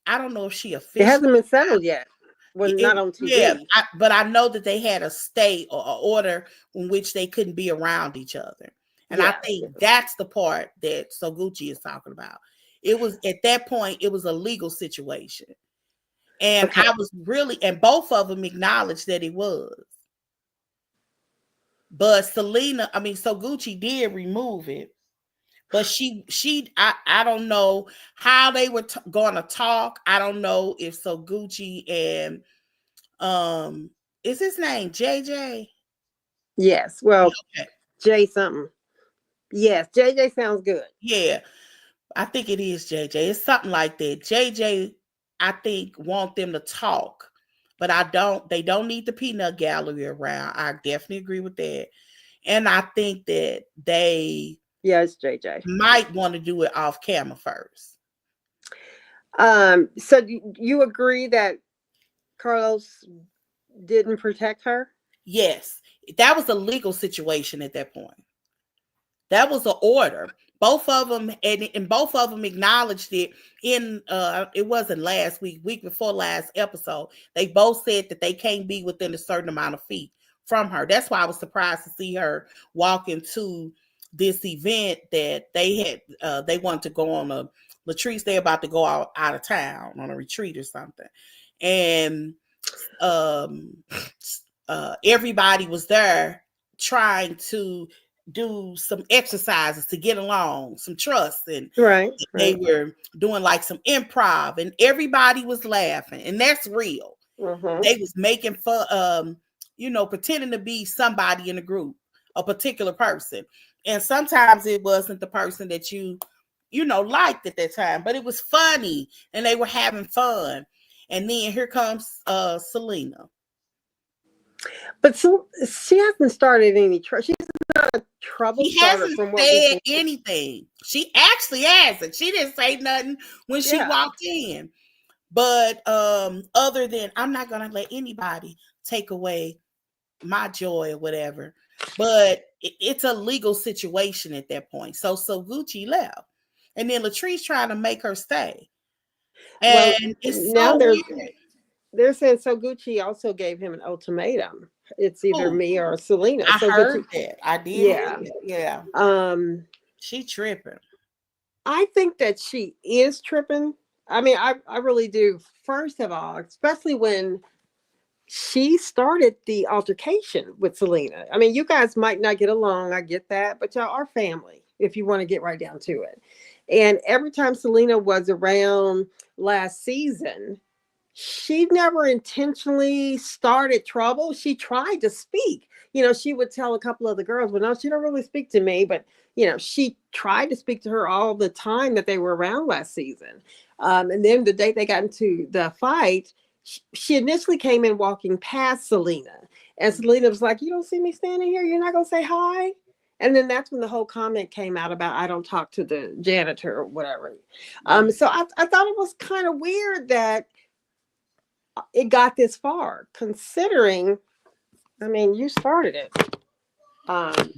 I don't know if she It officially. hasn't been settled yet. Well, not on Yeah, TV. but I know that they had a stay or a order in which they couldn't be around each other, and I Yeah. think that's the part that So Gucci is talking about. It was at that point, it was a legal situation, and Okay. and both of them acknowledged that it was. But Selena, I mean, So Gucci did remove it. But I don't know how they were going to talk. I don't know if So Gucci and is his name JJ? Yes. Well, Okay. Jay something. Yes, JJ sounds good. Yeah, I think it is JJ. It's something like that. JJ, I think, want them to talk, but they don't need the peanut gallery around. I definitely agree with that. And I think that they Yeah, it's JJ. might want to do it off camera first. So you agree that Carlos didn't protect her? Yes. That was a legal situation at that point. That was an order. Both of them, and both of them acknowledged it in it wasn't last week before last episode. They both said that they can't be within a certain amount of feet from her. That's why I was surprised to see her walk into this event that they had. They wanted to go on a Latrice. They're about to go out of town on a retreat or something, and um, everybody was there trying to do some exercises to get along, some trust, and Right. they were doing like some improv, and everybody was laughing, and that's real. Mm-hmm. They was making fun, pretending to be somebody in the group, a particular person, and sometimes it wasn't the person that liked at that time, but it was funny, and they were having fun. And then here comes Selena. But so she hasn't started any trouble. She's not a trouble She starter hasn't from what we said can. anything. She actually hasn't. She didn't say nothing when she walked in. But other than, I'm not gonna let anybody take away my joy or whatever. But it's a legal situation at that point. So Gucci left, and then Latrice trying to make her stay, Well, and it's now so weird. they're saying so Gucci also gave him an ultimatum. It's either Ooh, me or Selena. I So heard Gucci, that. I did hear yeah. that. Yeah, she tripping. I think that she is tripping. I mean, I really do. First of all, especially when she started the altercation with Selena. I mean, you guys might not get along. I get that, but y'all are family if you want to get right down to it. And every time Selena was around last season, she never intentionally started trouble. She tried to speak. She would tell a couple of the girls, well, no, she don't really speak to me. But, she tried to speak to her all the time that they were around last season. And then the day they got into the fight, she initially came in walking past Selena. And Selena was like, you don't see me standing here? You're not going to say hi? And then that's when the whole comment came out about I don't talk to the janitor or whatever. So I thought it was kind of weird that it got this far, considering, I mean, you started it.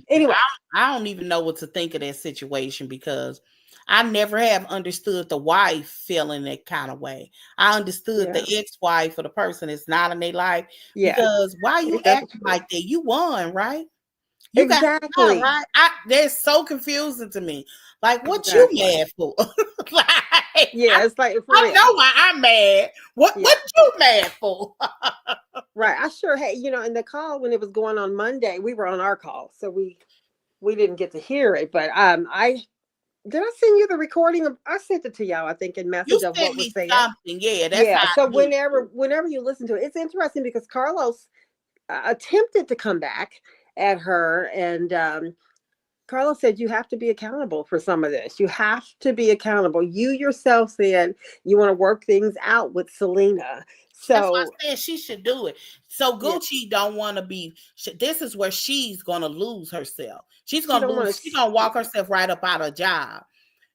Anyway, I don't even know what to think of that situation because I never have understood the wife feeling that kind of way. I understood the ex-wife or the person that's not in their life because why you acting like that? You won, right? You got out, right? That's so confusing to me. Like, what you mad for? It's like for I real. know why I'm mad. What you mad for? Right. I sure had, in the call when it was going on Monday, we were on our call, so we didn't get to hear it. But I send you the recording of, I sent it to y'all, I think, in message You of sent what was me said. something, that's how. So whenever you listen to it, it's interesting because Carlos attempted to come back at her, and Carlos said you have to be accountable for some of this. You have to be accountable. You yourself said you want to work things out with Selena. That's why So I said she should do it. So Gucci don't want to be. This is where she's gonna lose herself. She's gonna lose. She's gonna walk herself right up out of a job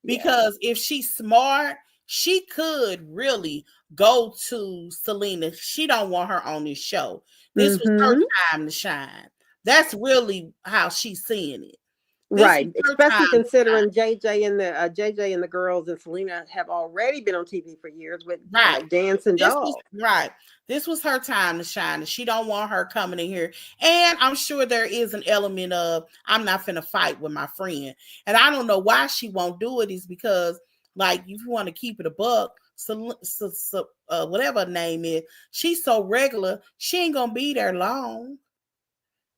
because if she's smart, she could really go to Selena. She don't want her on this show. This was her time to shine. That's really how she's seeing it. Right, especially considering JJ and the girls and Selena have already been on TV for years with dancing dolls. Right. This was her time to shine, and she don't want her coming in here. And I'm sure there is an element of I'm not finna fight with my friend, and I don't know why she won't do it. Is because like if you want to keep it a buck, whatever her name is, she's so regular, she ain't gonna be there long.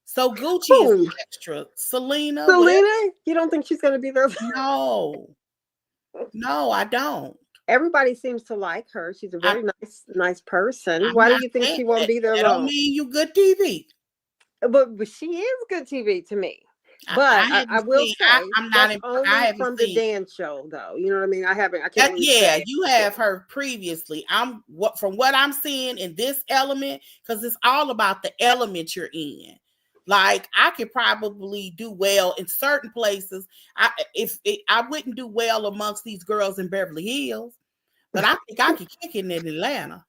So Gucci is extra. Selena, you don't think she's going to be there? No, I don't. Everybody seems to like her. She's a very nice person. Why do you think she won't be there long? I don't mean you good TV. But she is good TV to me. But I will say I'm not only from the dance show, though. You know what I mean? I can't really say. You have her previously. From what I'm seeing in this element, because it's all about the element you're in. Like I could probably do well in certain places. I wouldn't do well amongst these girls in Beverly Hills, but I think I could kick it in Atlanta.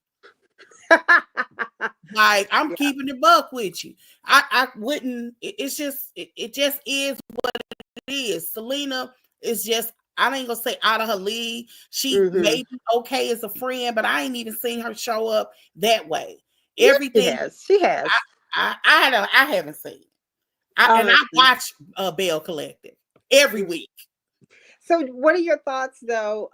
Like, I'm Yeah. keeping the buck with you. I wouldn't. It's just it just is it is. Selena is just, I ain't gonna say out of her league. She Mm-hmm. may be okay as a friend, but I ain't even seen her show up that way. Yes, she Everything has. She has. I haven't seen. And Um, I watch Bell Collective every week. so, what are your thoughts, though?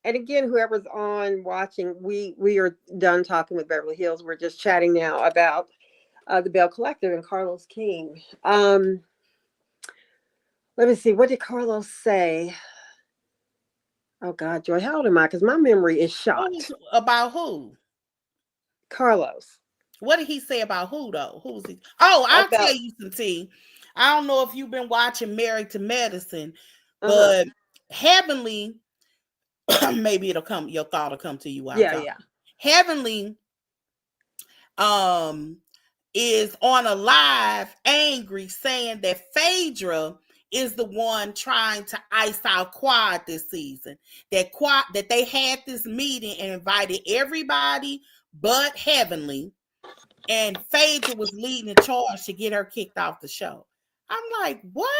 And again, whoever's on watching, we are done talking with Beverly Hills. We're just chatting now about the Bell Collective and Carlos King. Let me see. What did Carlos say? Oh God, Joy, how old am I? Because my memory is shot. Who's about who? Carlos What did he say about who though? Who's he? Oh, I'll tell about you some tea. I don't know if you've been watching Married to Medicine, uh-huh. but Heavenly, maybe it'll come, your thought will come to you while I'm Yeah, talking. yeah. Heavenly um is on a live angry saying that Phaedra is the one trying to ice out Quad this season. That they had this meeting and invited everybody but Heavenly, and Phaedra was leading the charge to get her kicked off the show. I'm like, what?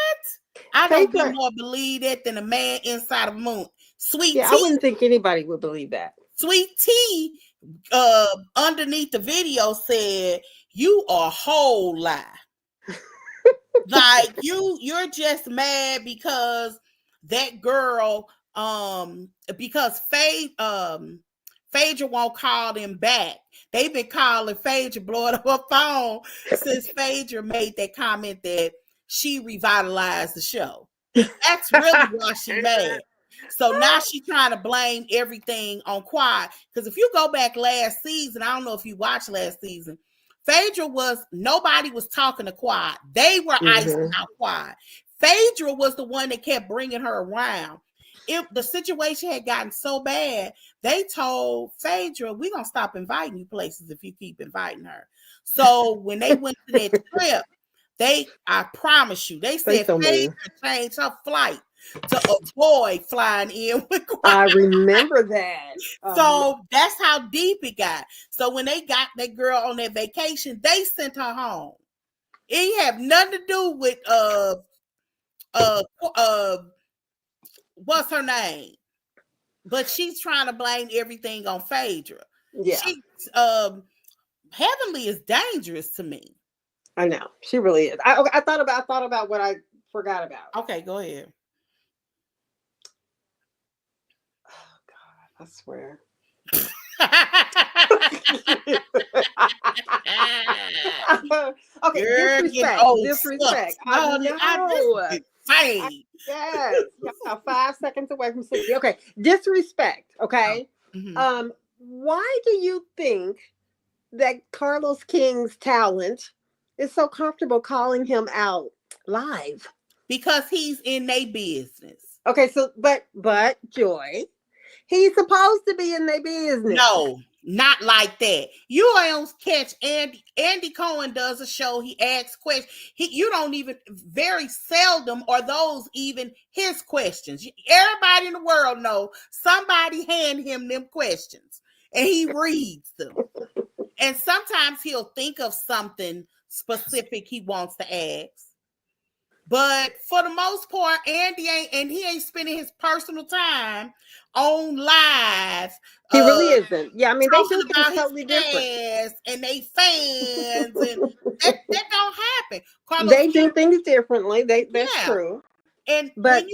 I don't get Phaedra, more believe that than a man inside of Moon. Sweet yeah, I Tea, wouldn't think anybody would believe that. Sweet Tea, underneath the video said, "You are a whole lie. Like you're just mad because that girl, because Phaedra won't call them back. They've been calling Phaedra, blowing up her phone since Phaedra made that comment that she revitalized the show. That's really why she mad. So now she's trying to blame everything on Quad. Because if you go back last season, I don't know if you watched last season, Phaedra nobody was talking to Quad. They were icing Mm-hmm. out Quad. Phaedra was the one that kept bringing her around. If the situation had gotten so bad, they told Phaedra, we're going to stop inviting you places if you keep inviting her. So when they went to that trip, I promise you, they They said so Phaedra mean. changed her flight to avoid flying in with Quad. I remember that. So that's how deep it got. So when they got that girl on their vacation, they sent her home. It had nothing to do with uh uh what's her name? But she's trying to blame everything on Phaedra. Yeah, She Heavenly is dangerous to me. I know she really is. I thought about what I forgot about. Okay, go ahead. Oh God, I swear. Okay, You're getting disrespect, old disrespect. sucks. I No, I know. just insane. Yes, y'all 5 seconds away from 60. Okay, disrespect. Okay, Mhm. why do you think that Carlos King's talent is so comfortable calling him out live? Because he's in their business. Okay, so but Joy, he's supposed to be in their business. No, not like that. You don't catch Andy. Andy Cohen does a show. He asks questions. You don't even, very seldom are those even his questions. Everybody in the world know somebody hand him them questions and he reads them. And sometimes he'll think of something specific he wants to ask. But for the most part, Andy ain't spending his personal time on live He really isn't. Yeah, I mean they talking do things about his totally different. cast and they fans, and that don't happen. Carlos They King, do things differently. That's yeah. true. And But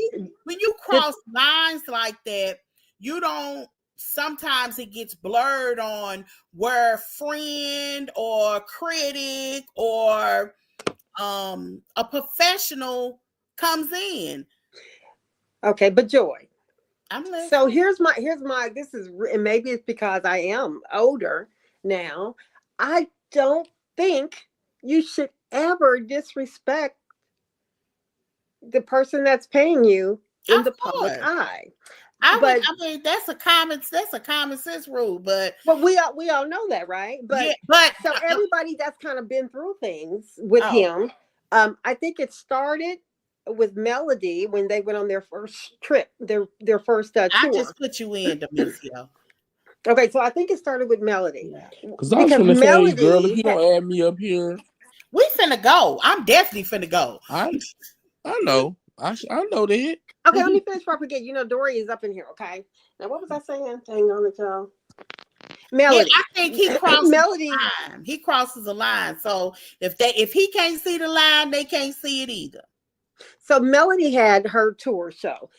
when you the, cross lines like that, you don't, sometimes it gets blurred on where friend or critic or a professional comes in. okay, but Joy. I'm So listening. here's my this is and maybe it's because I am older now. I don't think you should ever disrespect the person that's paying you in Of the public course. eye. I would. But I mean, that's a common sense rule. But we all know that, right? yeah, But but so everybody that's kind of been through things with oh, him, I think it started with Melody when they went on their first trip, their first I tour. just put you in, Demetrio. Okay, so I think it started with Melody. Yeah. Because I was Because gonna say, girl, if Melody you had, don't add me up here, We finna go. I'm definitely finna go. I know. I know that. okay, let me finish before I forget. You know, Dory is up in here, okay? Now, what was I saying? Hang on it, y'all. Yeah, Melody. I think he crosses Melody. the line. He crosses the line. So if he can't see the line, they can't see it either. So Melody had her tour show.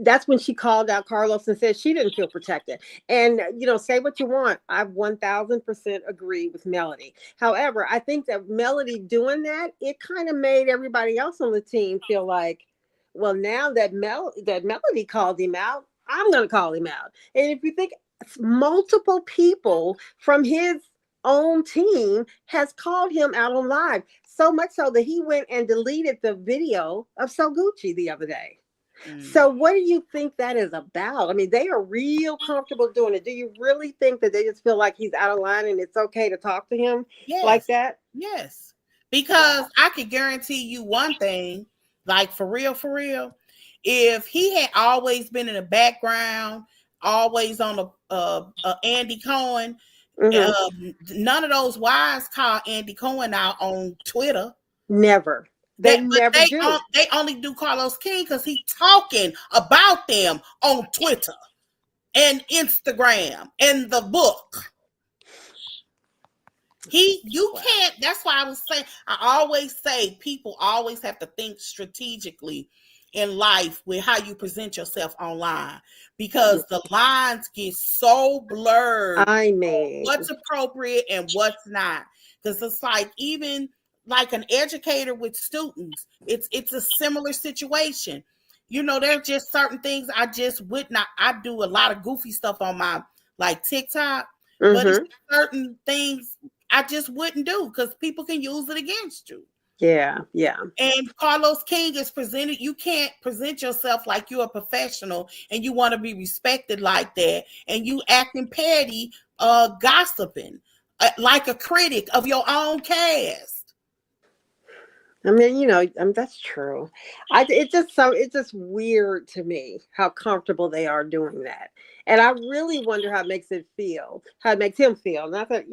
That's when she called out Carlos and said she didn't feel protected. And you know, say what you want. I 1000% agree with Melody. However, I think that Melody doing that, it kind of made everybody else on the team feel like, well, now that Melody called him out, I'm going to call him out. And if you think multiple people from his own team has called him out on live, so much so that he went and deleted the video of So Gucci the other day. Mm. So what do you think that is about? I mean, they are real comfortable doing it. Do you really think that they just feel like he's out of line and it's okay to talk to him like Yes. that? Yes. Because Wow. I could guarantee you one thing, like for real, if he had always been in the background, always on a Andy Cohen, Hmm. none of those wives call Andy Cohen out on Twitter. Never. They But never do. they only do Carlos King because he's talking about them on Twitter and Instagram and the book. You Wow. can't. That's why I was saying. I always say people always have to think strategically in life with how you present yourself online Yeah. because the lines get so blurred I on mean, what's appropriate and what's not. Because it's like even like an educator with students, it's a similar situation. You know, there's just certain things I just would not. I do a lot of goofy stuff on my like TikTok, but it's hmm, certain things I just wouldn't do because people can use it against you. yeah, yeah. And Carlos King is presented, you can't present yourself like you're a professional and you want to be respected like that. And you acting petty, gossiping, like a critic of your own cast. I mean, that's true. It's just weird to me how comfortable they are doing that, and I really wonder how it makes him feel. Not that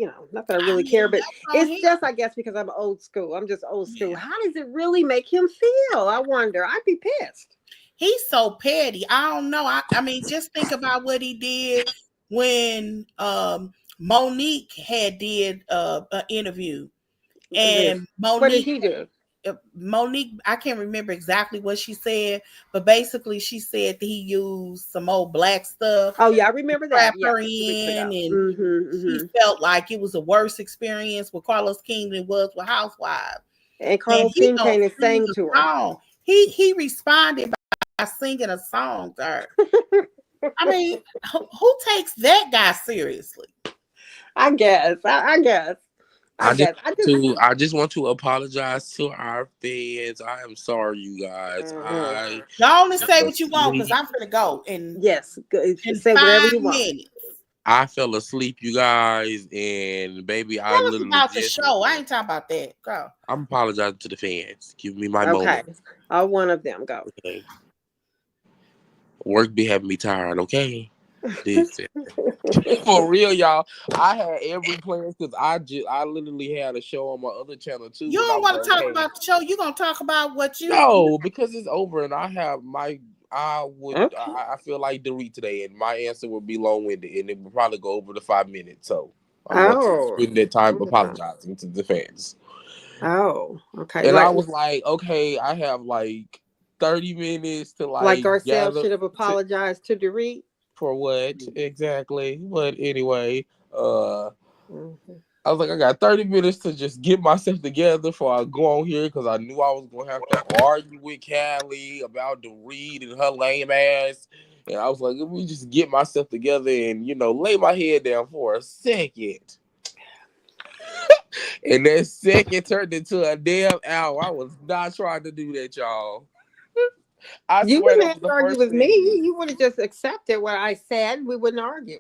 I I really care, mean, but that's on it's him. just, I guess, because I'm old school. I'm just old school. Yeah. How does it really make him feel? I wonder. I'd be pissed. He's so petty. I don't know. I mean, just think about what he did when Monique had did an interview. This. And What did he do? Monique, I can't remember exactly what she said, but basically she said that he used some old black stuff Oh yeah, I to remember that. trap Yeah, her a few weeks in, ago. and Mm-hmm, she mm-hmm. felt like it was a worse experience with Carlos King than it was with Housewives. And And Carlos he King gonna came and sing sang to a her. song. He responded by singing a song to her. I mean, who takes that guy seriously? I guess. I guess. I I just guess. I just. I just want to apologize to our fans. I am sorry, you guys. Mhm. I Y'all only fell say what you want because asleep. I'm gonna go Yes, in say whatever five you want. minutes. I fell asleep, you guys, and baby, I Tell us literally about the just show. woke I up. ain't talking about that. Go. I'm apologizing to the fans. Give me my Okay, moment. all one of them go. Okay. Work be having me tired, okay? Listen. For real, y'all. I had every plan because I literally had a show on my other channel You too, and I don't was want to like, talk okay, about the show. You gonna talk about what you? no, because it's over, and I have my. Okay. I feel like Dorit today, and my answer would be long winded, and it would probably go over the 5 minutes. So I'm going to Oh. spend that time Mhm. apologizing to the fans. Oh. Okay. And I was like, okay, I have like 30 minutes to Like like Garcelle gather should have to, apologized to Dorit. for what exactly. But anyway, Mhm. I was like, I got 30 minutes to just get myself together before I go on here because I knew I was going to have to argue with Callie about the read and her lame ass. And I was like, let me just get myself together and, lay my head down for a second. And that second turned into a damn hour. I was not trying to do that, y'all. I You swear wouldn't that was have to the argue first with me. thing. You would have just accepted what I said. We wouldn't argue.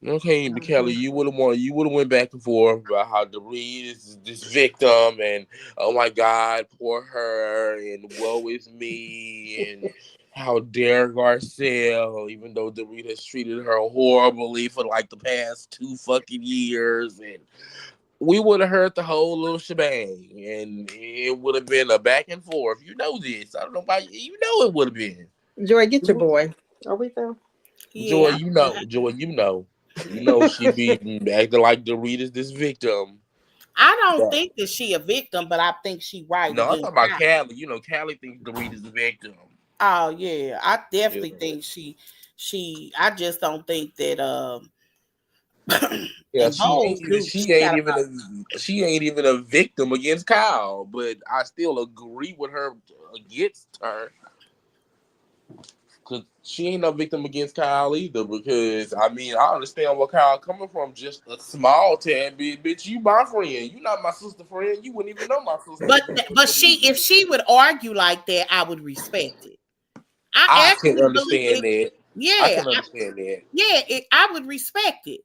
Okay, but Kelly, Mhm. you would have went back and forth about how the Reed is this victim and oh my God, poor her and woe is me How dare Garcelle, even though Dorit has treated her horribly for like the past 2 fucking years, and we would have heard the whole little shebang, and it would have been a back and forth. You know this. I don't know about you. You know it would have been. Joy, get your boy. Are we there? Joy, Yeah. you know. Joy, you know. You know she be acting like Dorit is this victim. I don't But, think that she a victim, but I think she right no, I'm against talking about Kylie. Callie. You know, Callie thinks Dorit is the victim. Oh yeah, I Yeah. definitely think she. I just don't think that Yeah, and those do got about. she ain't even a victim against Kyle, but I still agree with her against her because she ain't no victim against Kyle either. Because I mean, I understand where Kyle coming from, just a small tad bit. Bitch, you my friend, you not my sister friend. You wouldn't even know my sister But if you but put she, me. if she would argue like that, I would respect it. I I can actually believe understand it. that. I Yeah, can understand that. yeah, I would respect it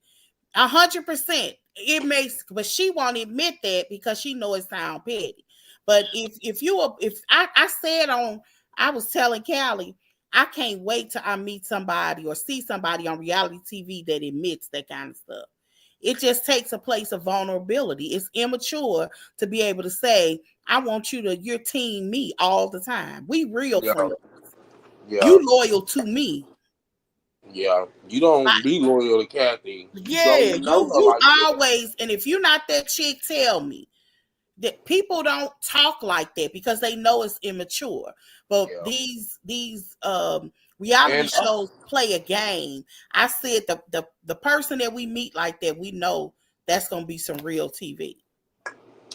100%. It makes, but she won't admit that because she know it sound petty. But if I said on, I was telling Callie, I can't wait till I meet somebody or see somebody on reality TV that admits that kind of stuff. It just takes a place of vulnerability. It's immature to be able to say, I want you to, your team me all the time. We real Yeah, friends. yeah, You loyal to me. yeah. You don't be loyal to Kathy. You don't Yeah, even know her you like that. always, and if you're not that chick, tell me. That people don't talk like that because they know it's immature. But Yeah, these reality and shows play a game. I said the person that we meet like that, we know that's gonna be some real TV.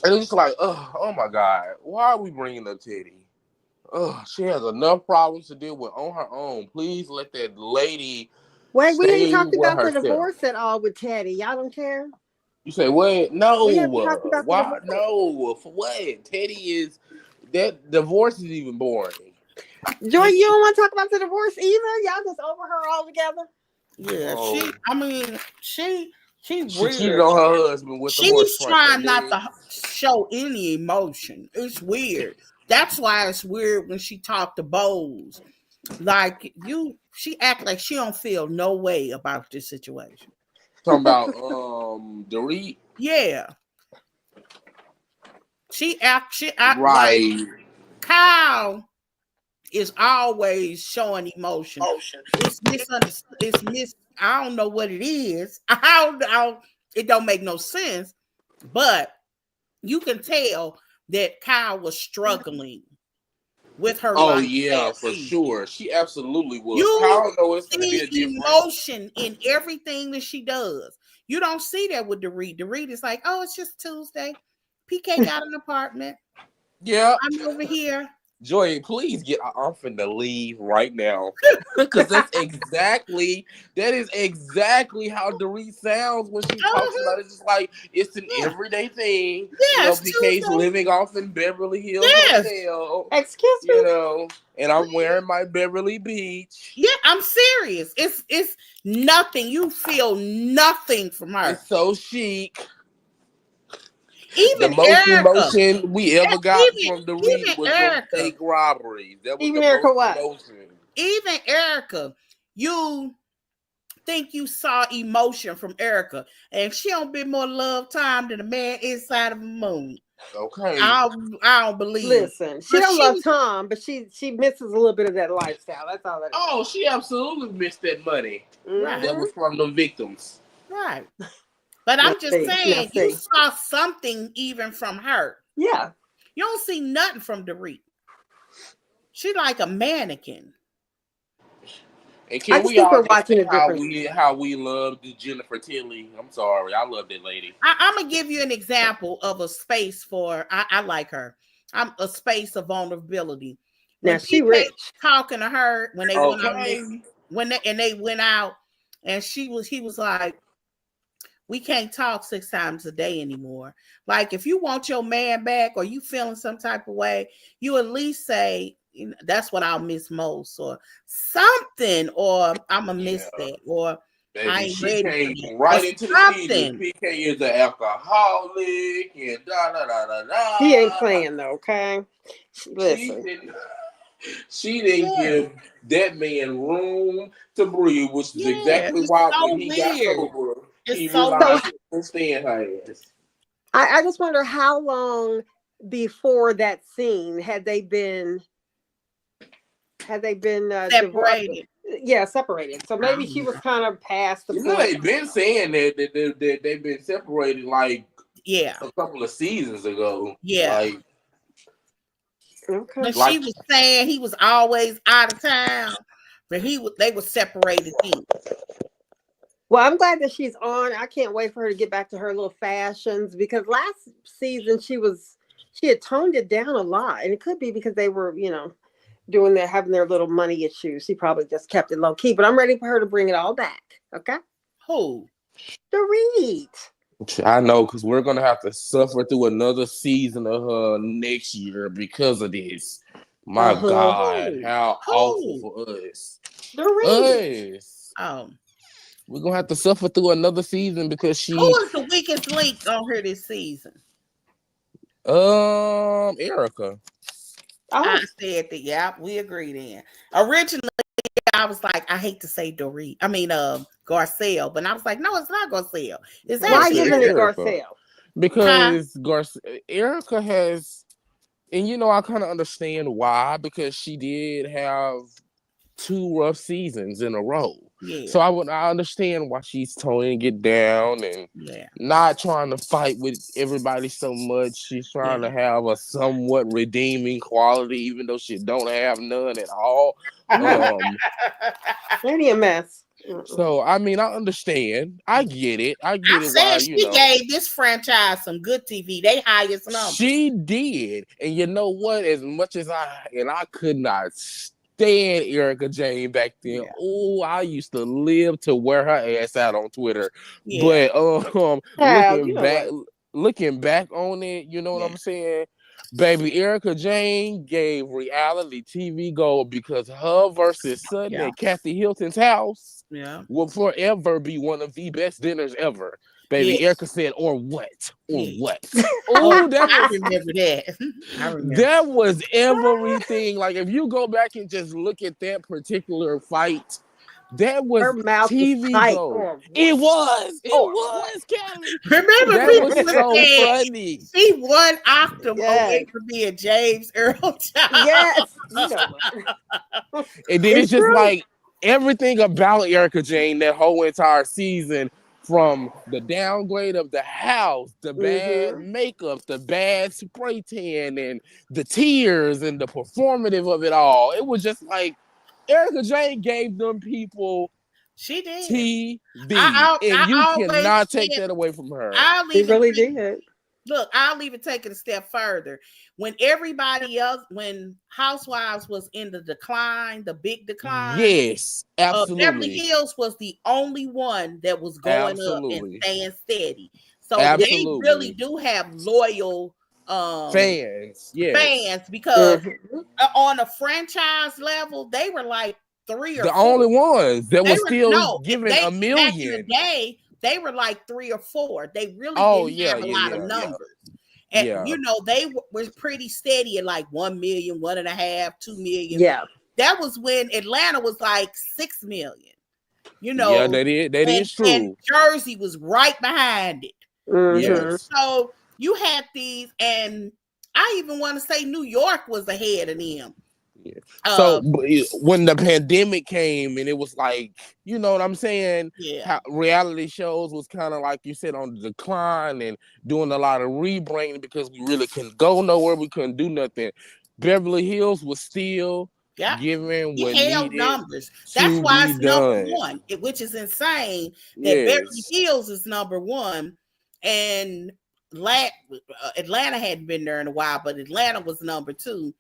And it's just like, oh my God, why are we bringing up Teddy? She has enough problems to deal with on her own. Please let that lady Wait, we ain't stay talked with about the herself. divorce at all with Teddy. Y'all don't care? You say, what? No, We haven't talked about the why? divorce. No, for what? Teddy is, that divorce is even boring. Joy, you don't want to talk about the divorce either? Y'all just over her altogether? Yeah, Oh, I mean, she she cheated weird. on her husband with the horse She's friend. trying not to show any emotion. It's weird. That's why it's weird when she talked to Bose. Like you, she act like she don't feel no way about this situation. Talking about Dorit. Yeah, she act like Right. Kyle is always showing emotion. It's misunderstood. I don't know what it is. It don't make no sense. But you can tell that Kyle was struggling with her Oh life yeah, last for season. sure. She absolutely was. You Kyle know it's gonna be see a different. emotion in everything that she does. You don't see that with Dorit. Dorit is like, oh, it's just Tuesday. PK got an apartment. Yeah. I'm over here. Joy, please get. I'm finna leave right now, because that is exactly how Dorit sounds when she talks Uh-huh. about it. It's just like it's an Yeah. everyday thing. You Yeah, know, it's PK's Tuesday. living off in Beverly Hills Yes. Hotel. Excuse You me? know, and I'm wearing my Beverly Beach. Yeah, I'm serious. It's nothing. You feel nothing from her. It's so chic. The Even most Erica. emotion we ever got from Dorit Even was them Erica. fake robberies. That was Even the Erica most what? emotion. Even Erica. You think you saw emotion from Erica, and she don't been more love time than a man inside of a moon. Okay. I don't believe. Listen, she But don't she love was Tom, but she misses a little bit of that lifestyle. That's all that is. Oh, she absolutely missed that money right, that Mm-hmm. was from the victims. right. But Now I'm just see, now saying, you see. saw something even from her. Yeah. You don't see nothing from Dorit. She like a mannequin. And I can just we think all we're just say watching a different. how we loved Jennifer Tilly? I'm sorry, I love that lady. I'm gonna give you an example of a space for. I like her. I'm a space of vulnerability. Now When she PK rich. talking to her when they went on this, Okay. they went out, and he was like, we can't talk 6 times a day anymore. Like if you want your man back or you feeling some type of way, you at least say, you know, that's what I'll miss most, or something, or I'm gonna Yeah, miss that, or I baby, ain't she ready for came that, or right into the scene. something. PK is an alcoholic and da da da da She ain't da. playing though, okay? She Listen. didn't. She didn't give that man room to breathe, which is Yeah, exactly it's why when so he got weird. sober, he It's so So realized weird. he couldn't stand her ass. I just wonder how long before that scene had they been divorced? Separated. Yeah, separated. So I maybe don't she was know. kind of past the You know, point. they've been saying that they've been separated like Yeah, a couple of seasons ago. yeah. Okay. But she Like was saying he was always out of town, but they were separated then. Well, I'm glad that she's on. I can't wait for her to get back to her little fashions because last season she had toned it down a lot, and it could be because they were, having their little money issues. She probably just kept it low key, but I'm ready for her to bring it all back. Okay, Who? Dorit. I know, because we're gonna have to suffer through another season of her next year because of this. My Uh-huh. God, how awful Who? for us. Dorit. Us. Oh, We're gonna have to suffer through another season because who is the weakest link on her this season? Erica. I Oh, said that. Yeah, we agree then. Originally, I was like, I hate to say Dorit. I mean, Garcelle, but I was like, no, it's not Garcelle. It's why actually It's isn't it Erica. Erica. Garcelle? Huh? Because Erica has, and I kind of understand why, because she did have two rough seasons in a row. Yeah. So I understand why she's toning it down and Yeah. not trying to fight with everybody so much. She's trying to Yeah. have a somewhat redeeming quality, even though she don't have none at all. Mm, Maybe a mess. So I mean, I understand. I get it. I I get it. said Why she gave this franchise some good TV. They highest numbers. she did, and you know what? As much as I could not stand Erika Jane back then. Yeah. Oh, I used to live to wear her ass out on Twitter. Yeah. But Child, you know what? looking back on it, you know what Yeah. I'm saying? Baby, Erika Jane gave reality TV gold because her versus Sutton Yeah. at Kathy Hilton's house Yeah. will forever be one of the best dinners ever. Yeah. Baby, Erica said, or what? Or Yeah. what? Oh, Oh, that I was remember that. I remember. that was everything. Like if you go back and just look at that particular fight, that Her was mouth was TV tight. gold. Or It what? was. It Or what? was, Kelly. Remember, That people was were so saying funny. she one octave Yes. away from being James Earl Jones. Yes. You know what? And then it's It's just true. like everything about Erika Jane that whole entire season, from the downgrade of the house, the bad Mm-hmm. makeup, the bad spray tan, and the tears and the performative of it all. It was just like Erika Jane gave them people She did. TV, and you I always cannot take said that away from her. I'll He even really take did. look, I'll even take it a step further. When everybody else, when Housewives was in the decline, the big decline, Yes, Beverly absolutely, Hills was the only one that was going up and absolutely, staying steady. So they really absolutely. do have loyal Fans, yes. fans because Mm-hmm. on a franchise level, they were like 3 or The 4. only ones that They was were still no, giving they a back in the million. day, they were like 3 or 4. They really Oh didn't yeah, have a yeah, lot of yeah, yeah, numbers. And yeah, they were pretty steady at like 1 million, 1.5, 2 million. Yeah. That was when Atlanta was like 6 million, yeah. That is and true. Jersey was right behind it. Mm-hmm. Yes. So you had these, and I even want to say New York was ahead of them. Yeah. So when the pandemic came and it was like, you know what I'm saying? Yeah. How reality shows was kind of like you said on the decline and doing a lot of rebranding because we really couldn't go nowhere. We couldn't do nothing. Beverly Hills was still giving what It held needed numbers. That's to why be it's number done. one, which is insane that Beverly Yes. Hills is number one, and Atlanta hadn't been there in a while, but Atlanta was number 2.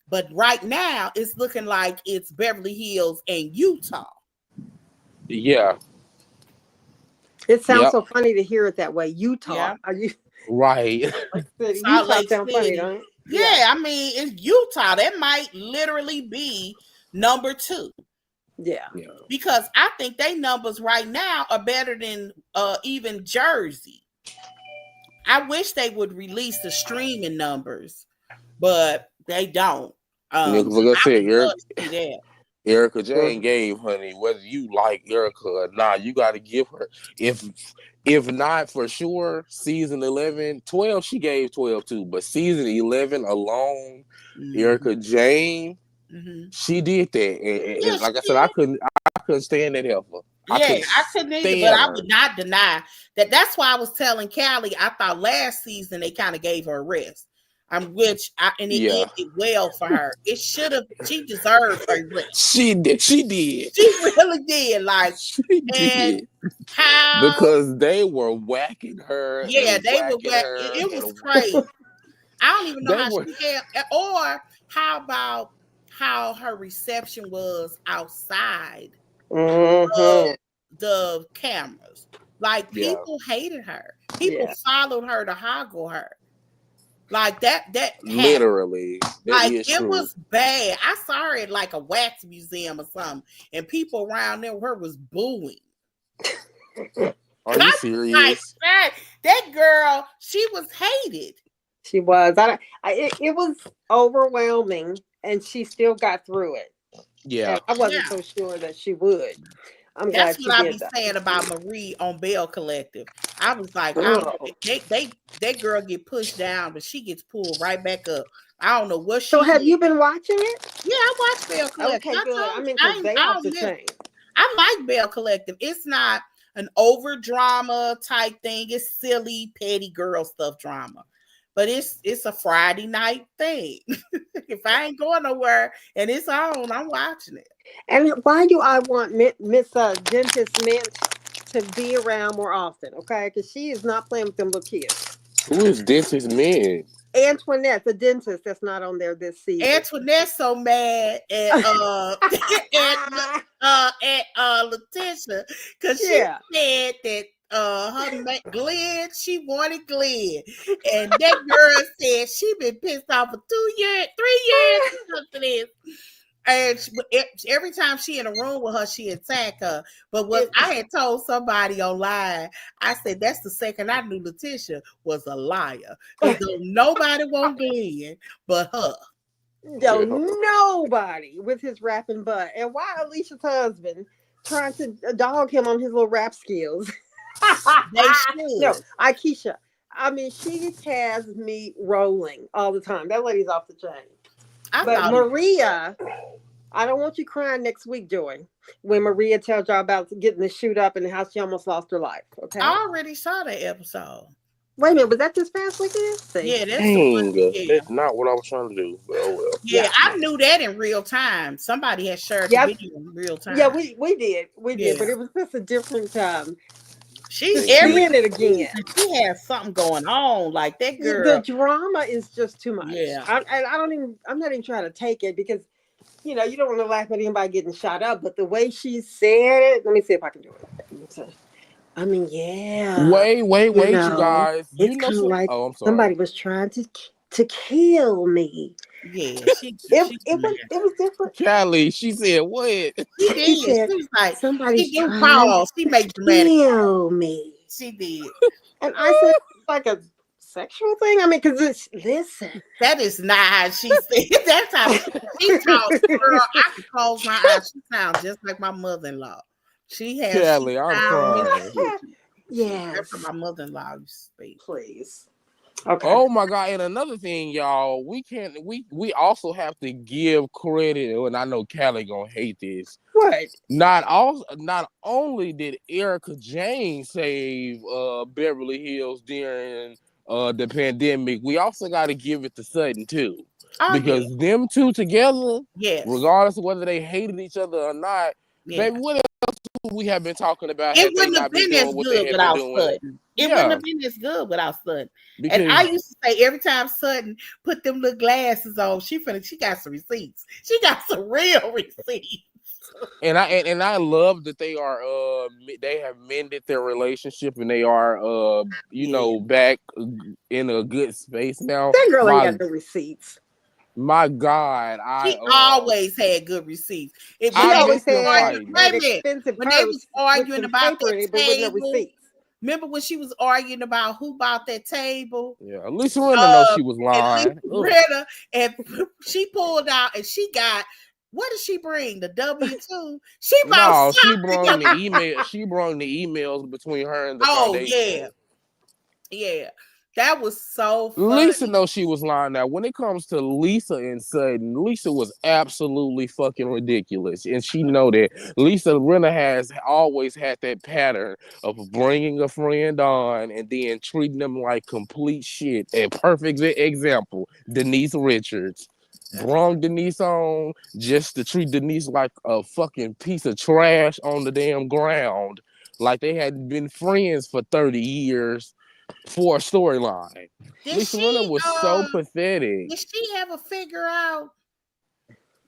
But right now, it's looking like it's Beverly Hills and Utah. Yeah. It sounds Yep. so funny to hear it that way. Utah. Yeah. Are you Right. like city? Salt Utah Lake sounds funny, City. don't it? Yeah, I mean, it's Utah. That might literally be number 2. Yeah. Yeah. Because I think they numbers right now are better than even Jersey. I wish they would release the streaming numbers, but they don't. Like I I said, would love to see that. Erika Jane gave, honey, whether you like Erika or not, you got to give her. If not for sure, season 11, 12, she gave 12 too. But season 11 alone, Mm-hmm. Erika Jane, Mm-hmm. she did that. And Yeah, like I she said, did. I couldn't stand that heifer. I Yeah, couldn't I couldn't either, but stand I her. would not deny that. That's why I was telling Callie. I thought last season they kind of gave her a rest. And it Yeah, ended well for her. It should have. She deserved her rest. she did. She did. She really did. Like, She and did. how? Because they were whacking her Yeah, and they were. whacking her. It was And crazy. I don't even know they how were. she had. Or how about how her reception was outside of Mm-hmm. the cameras? Like Yeah. people hated her. People Yeah. followed her to hoggle her. Like that happened. Literally. That Like is it true. was bad. I saw her at like a wax museum or something, and people around there her was booing. Are you serious? That girl, she was hated. She was. It was overwhelming, and she still got through it. Yeah. And I wasn't Yeah. so sure that she would. I'm That's glad she what I did be that. saying about Marie on Bell Collective. I was like, I don't Oh. that girl get pushed down, but she gets pulled right back up. I don't know what So she have did. you been watching it? Yeah, I watched Bell Collective. Okay, I good. I told you, mean, because they I off don't the miss. chain. I like Bell Collective. It's not an over drama type thing. It's silly, petty girl stuff drama. But it's a Friday night thing. If I ain't going nowhere and it's on, I'm watching it. And why do I want Miss Dentist Mint to be around more often? Okay, because she is not playing with them little kids. Who is Dentist Man? Antoinette, the dentist, that's not on there this season. Antoinette's so mad at Letitia because she Yeah. said that Glenn, she wanted Glenn, and that girl said she been pissed off for 2 years, 3 years because of this. And every time she in a room with her, she attack her. But what I had told somebody online, I said that's the second I knew Letitia was a liar because nobody want Glenn but her. No, nobody with his rapping butt. And why Alicia's husband trying to dog him on his little rap skills? They should. No, Aikisha. I mean, she has me rolling all the time. That lady's off the chain. But Maria, I don't want you crying next week, Joy, when Maria tells y'all about getting the shoot up and how she almost lost her life. Okay. I already saw that episode. Wait a minute, was that this past weekend? Yeah, that's that's not what I was trying to do. Oh well. Yeah, I knew that in real time. Somebody had shared the video in real time. Yeah, we did, but it was just a different time. She's seeing it again. She has something going on, like that girl. The drama is just too much. Yeah, I'm not even trying to take it because you don't want to laugh at anybody getting shot up, but the way she said it, let me see if I can do it. I mean, yeah. Wait, you guys. It's kind of like somebody was trying to kill me. Yeah, it was different. Callie, she said what? She did. She was like, somebody's she made dramatic. Kill me. She did. And I said, like a sexual thing. I mean, because listen, that is not how she said. That's how she talks. Girl, I can close my eyes. She sounds just like my mother-in-law. She has. Kelly, I'm crying. Yeah, that's how my mother-in-law used to speak. Please. Okay. Oh my God! And another thing, y'all, we also have to give credit, and I know Callie gonna hate this. What? Not only did Erika Jane save Beverly Hills during the pandemic, we also got to give it to Sutton too, because them two together, regardless of whether they hated each other or not, baby, what else we have been talking about? It wouldn't have been as good without Sutton. It wouldn't have been as good without Sutton. And I used to say every time Sutton put them little glasses on, she got some receipts. She got some real receipts. And I love that they have mended their relationship and they are back in a good space now. That girl ain't got the receipts. My God, she always had good receipts. She always had when they was arguing about the table, Remember when she was arguing about who bought that table? Yeah, Lisa Rinna know she was And Lisa lying. Rinna, and she pulled out and she got, what did she bring? The W-2? She bought No, she something. brought the email. She brought the emails between her and the Oh, foundation. yeah. That was so funny. Lisa knows she was lying. Now, when it comes to Lisa and Sutton, Lisa was absolutely fucking ridiculous, and she know that. Lisa Rinna has always had that pattern of bringing a friend on and then treating them like complete shit. A perfect example: Denise Richards. Brung Denise on just to treat Denise like a fucking piece of trash on the damn ground, like they had been friends for 30 years for a storyline. Lisa Rinna was so pathetic. Did she ever figure out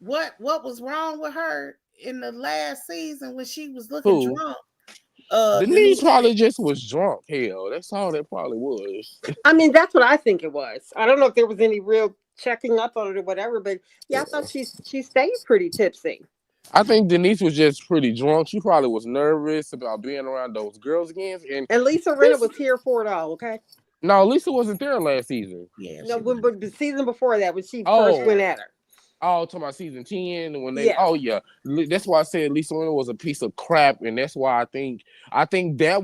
what was wrong with her in the last season when she was looking drunk? Denise probably just was drunk. Hell, that's all that probably was. I mean, that's what I think it was. I don't know if there was any real checking up on it or whatever, but yeah, I thought she stayed pretty tipsy. I think Denise was just pretty drunk. She probably was nervous about being around those girls again. And Lisa Rinna was here for it all, okay? No, Lisa wasn't there last season. Yeah. No, but the season before that, when she first went at her. Oh, talking about season 10 when they that's why I said Lisa Rinna was a piece of crap, and that's why I think that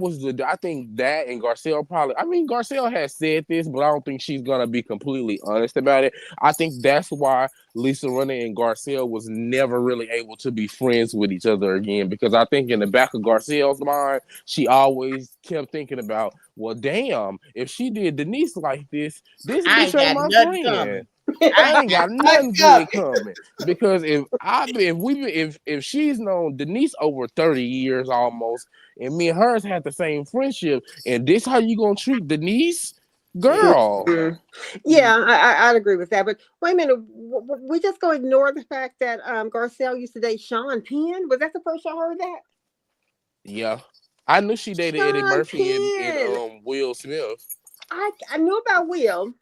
and Garcelle probably, I mean, Garcelle has said this, but I don't think she's gonna be completely honest about it. I think that's why Lisa Rinna and Garcelle was never really able to be friends with each other again, because I think in the back of Garcelle's mind, she always kept thinking about, well, damn, if she did Denise like this bitch ain't my friend. I ain't got nothing good coming, because if she's known Denise over 30 years almost, and me and hers had the same friendship, and this how you gonna treat Denise, girl? Yeah, I'd agree with that. But wait a minute, we just gonna ignore the fact that Garcelle used to date Sean Penn. Was that the first y'all heard that? Yeah, I knew she dated Eddie Murphy and Will Smith. I knew about Will.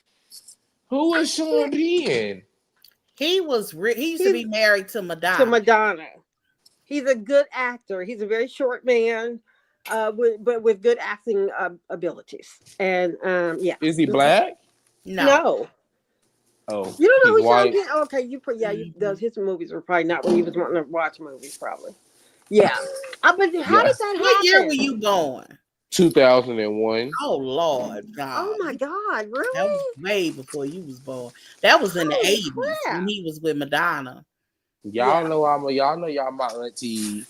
Who is Sean Penn? He used to be married to Madonna. He's a good actor. He's a very short man, but with good acting abilities. And yeah. Is he black? No. Oh, you don't know who white. Sean Penn? Okay, those his movies were probably not when he was wanting to watch movies, probably. Yeah. But how did that happen? What year were you born? 2001. Oh Lord, God! Oh my God, really? That was way before you was born. That was in the 80s when he was with Madonna. Y'all know y'all my auntie.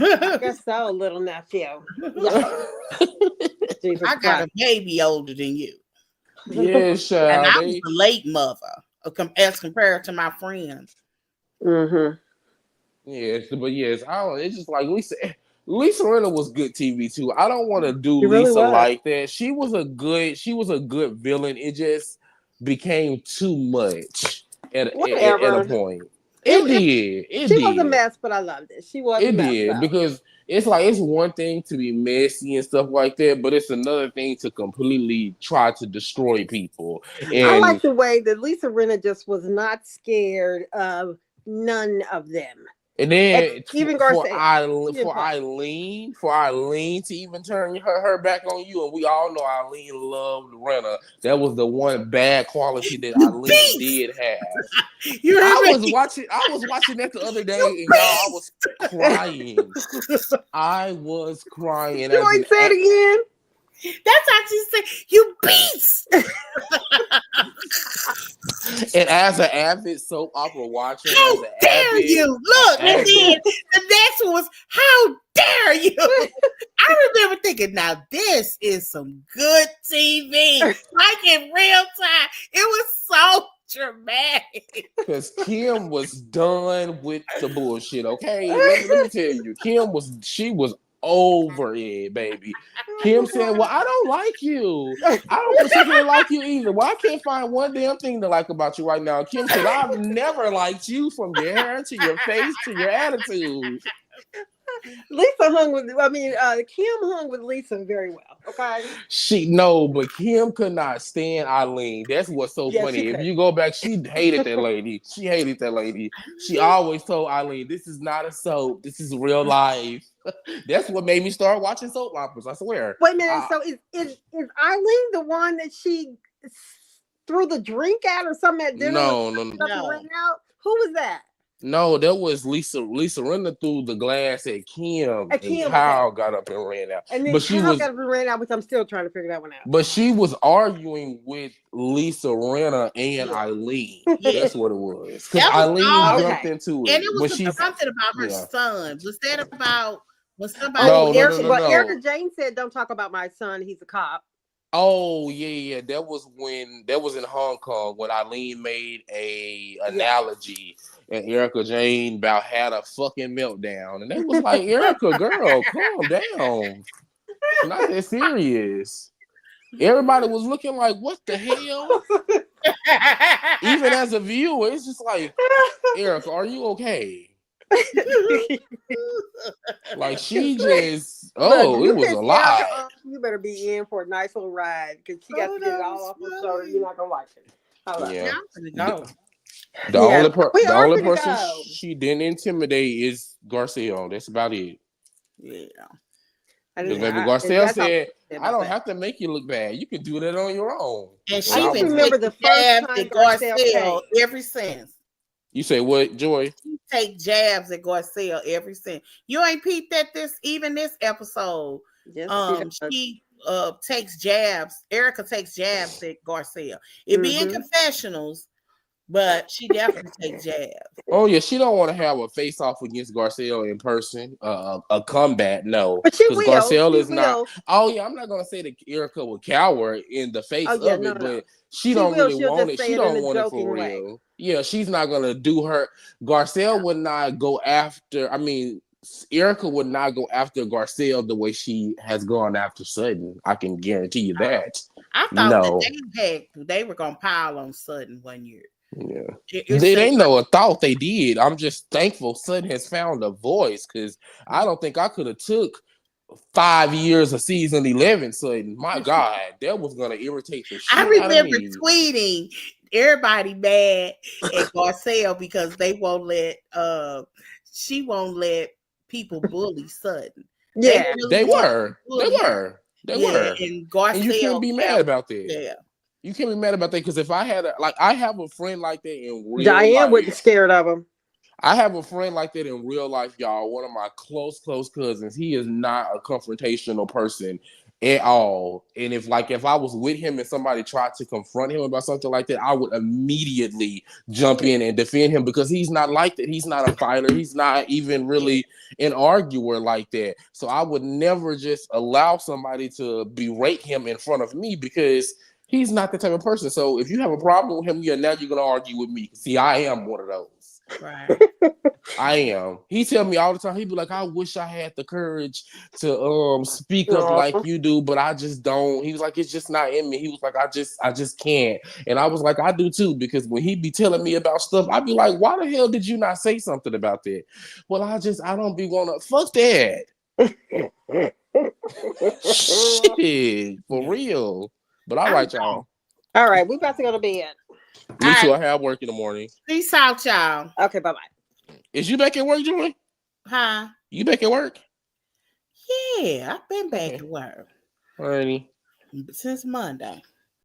I guess so, little nephew. Yeah. I got a baby older than you. Yes, and I was a late mother as compared to my friends. Mm-hmm. Yes, but yes, it's just like Lisa Rinna was good TV too. I don't want to do She Lisa really like that. She was a good villain. It just became too much at a point. It did. Was a mess, but I loved it. She was. It did, because it's like, it's one thing to be messy and stuff like that, but it's another thing to completely try to destroy people. And I like the way that Lisa Rinna just was not scared of none of them. And then even for Eileen to even turn her back on you, and we all know Eileen loved Rinna. That was the one bad quality that Eileen did have. I was watching that the other day, and y'all, I was crying. I was crying. Dorit, say it again. That's how she said, "You beast." And as an avid soap opera watcher, how dare you? Look, and then the next one was, "How dare you?" I remember thinking, now this is some good TV, like in real time. It was so dramatic. Because Kim was done with the bullshit. Okay, let me tell you, Kim was over it, baby. Kim said, "Well, I don't like you. I don't particularly like you either. Well, I can't find one damn thing to like about you right now." Kim said, "I've never liked you, from your hair to your face to your attitude." Lisa hung with. I mean, Kim hung with Lisa very well. Okay. But Kim could not stand Eileen. That's what's so Yeah, she funny. If could. you go back, she hated that lady. She hated that lady. She always told Eileen, "This is not a soap. This is real life." That's what made me start watching soap operas. I swear. Wait a minute. So is Eileen the one that she threw the drink at or something at dinner? No, no, Up and ran out. Who was that? no. That was Lisa. Lisa Rinna threw the glass at Kim, At and Kim, Kyle okay. got up and ran out. And then But she Kyle was, got up and ran out, which I'm still trying to figure that one out. but she was arguing with Lisa Rinna and Eileen. Yeah. That's what it was. Because Eileen jumped into it. And it was something about her son. Was that about when somebody? No. Erika Jane said, "Don't talk about my son. He's a cop." Oh yeah. That was in Hong Kong when Eileen made a analogy and Erika Jane about had a fucking meltdown. And they was like, Erika, girl, calm down. Not that serious. Everybody was looking like, what the hell? Even as a viewer, it's just like, Erika, are you okay? Like she just, it was a lot. You better be in for a nice little ride because she got to get it all off her shoulder. You're not gonna like it. The only person she didn't intimidate is Garcelle. That's about it. Yeah. Because baby Garcelle said, I don't have to make you look bad. You can do that on your own. And she remember the first time Garcelle ever since. You say what, Joy? She take jabs at Garcelle ever since. You ain't peeped at this episode. Yes, she takes jabs. Erika takes jabs at Garcelle. It be in confessionals, but she definitely takes jabs. Oh yeah, she don't want to have a face off against Garcelle in person. A combat, no. But she will. Garcelle is not. Oh yeah, I'm not gonna say that Erika will cower in the face of it, but she don't really want it. She don't want it for real. Yeah, she's not gonna do her. Garcelle would not go after. I mean, Erika would not go after Garcelle the way she has gone after Sutton. I can guarantee you that. I thought that they were gonna pile on Sutton one year. Yeah, they ain't no thought they did. I'm just thankful Sutton has found a voice because I don't think I could have took 5 years of season 11 Sutton. My God, that was gonna irritate the shit. I remember tweeting everybody mad at Garcelle because they won't let she won't let people bully Sutton. Yeah, they were. And Garcelle, and you can't be mad about that. Yeah. You can't be mad about that because if I had I have a friend like that in real Diane life. wasn't scared of him. I have a friend like that in real life, y'all. One of my close cousins. He is not a confrontational person at all. And if I was with him and somebody tried to confront him about something like that, I would immediately jump in and defend him because he's not like that. He's not a fighter. He's not even really an arguer like that. So I would never just allow somebody to berate him in front of me because he's not the type of person. So if you have a problem with him, now you're gonna argue with me. See, I am one of those. Right. I am. He tell me all the time. He be like, I wish I had the courage to speak up like you do, but I just don't. He was like, it's just not in me. He was like, I just can't. And I was like, I do too, because when he be telling me about stuff, I'd be like, why the hell did you not say something about that? Well, I don't be gonna fuck that. Shit, for real. But all right, y'all. All right, we about to go to bed. Me too. I have work in the morning. Peace out, y'all. Okay, bye-bye. Is you back at work, Joy? Huh? You back at work? Yeah, I've been back at work. Alrighty. Since Monday.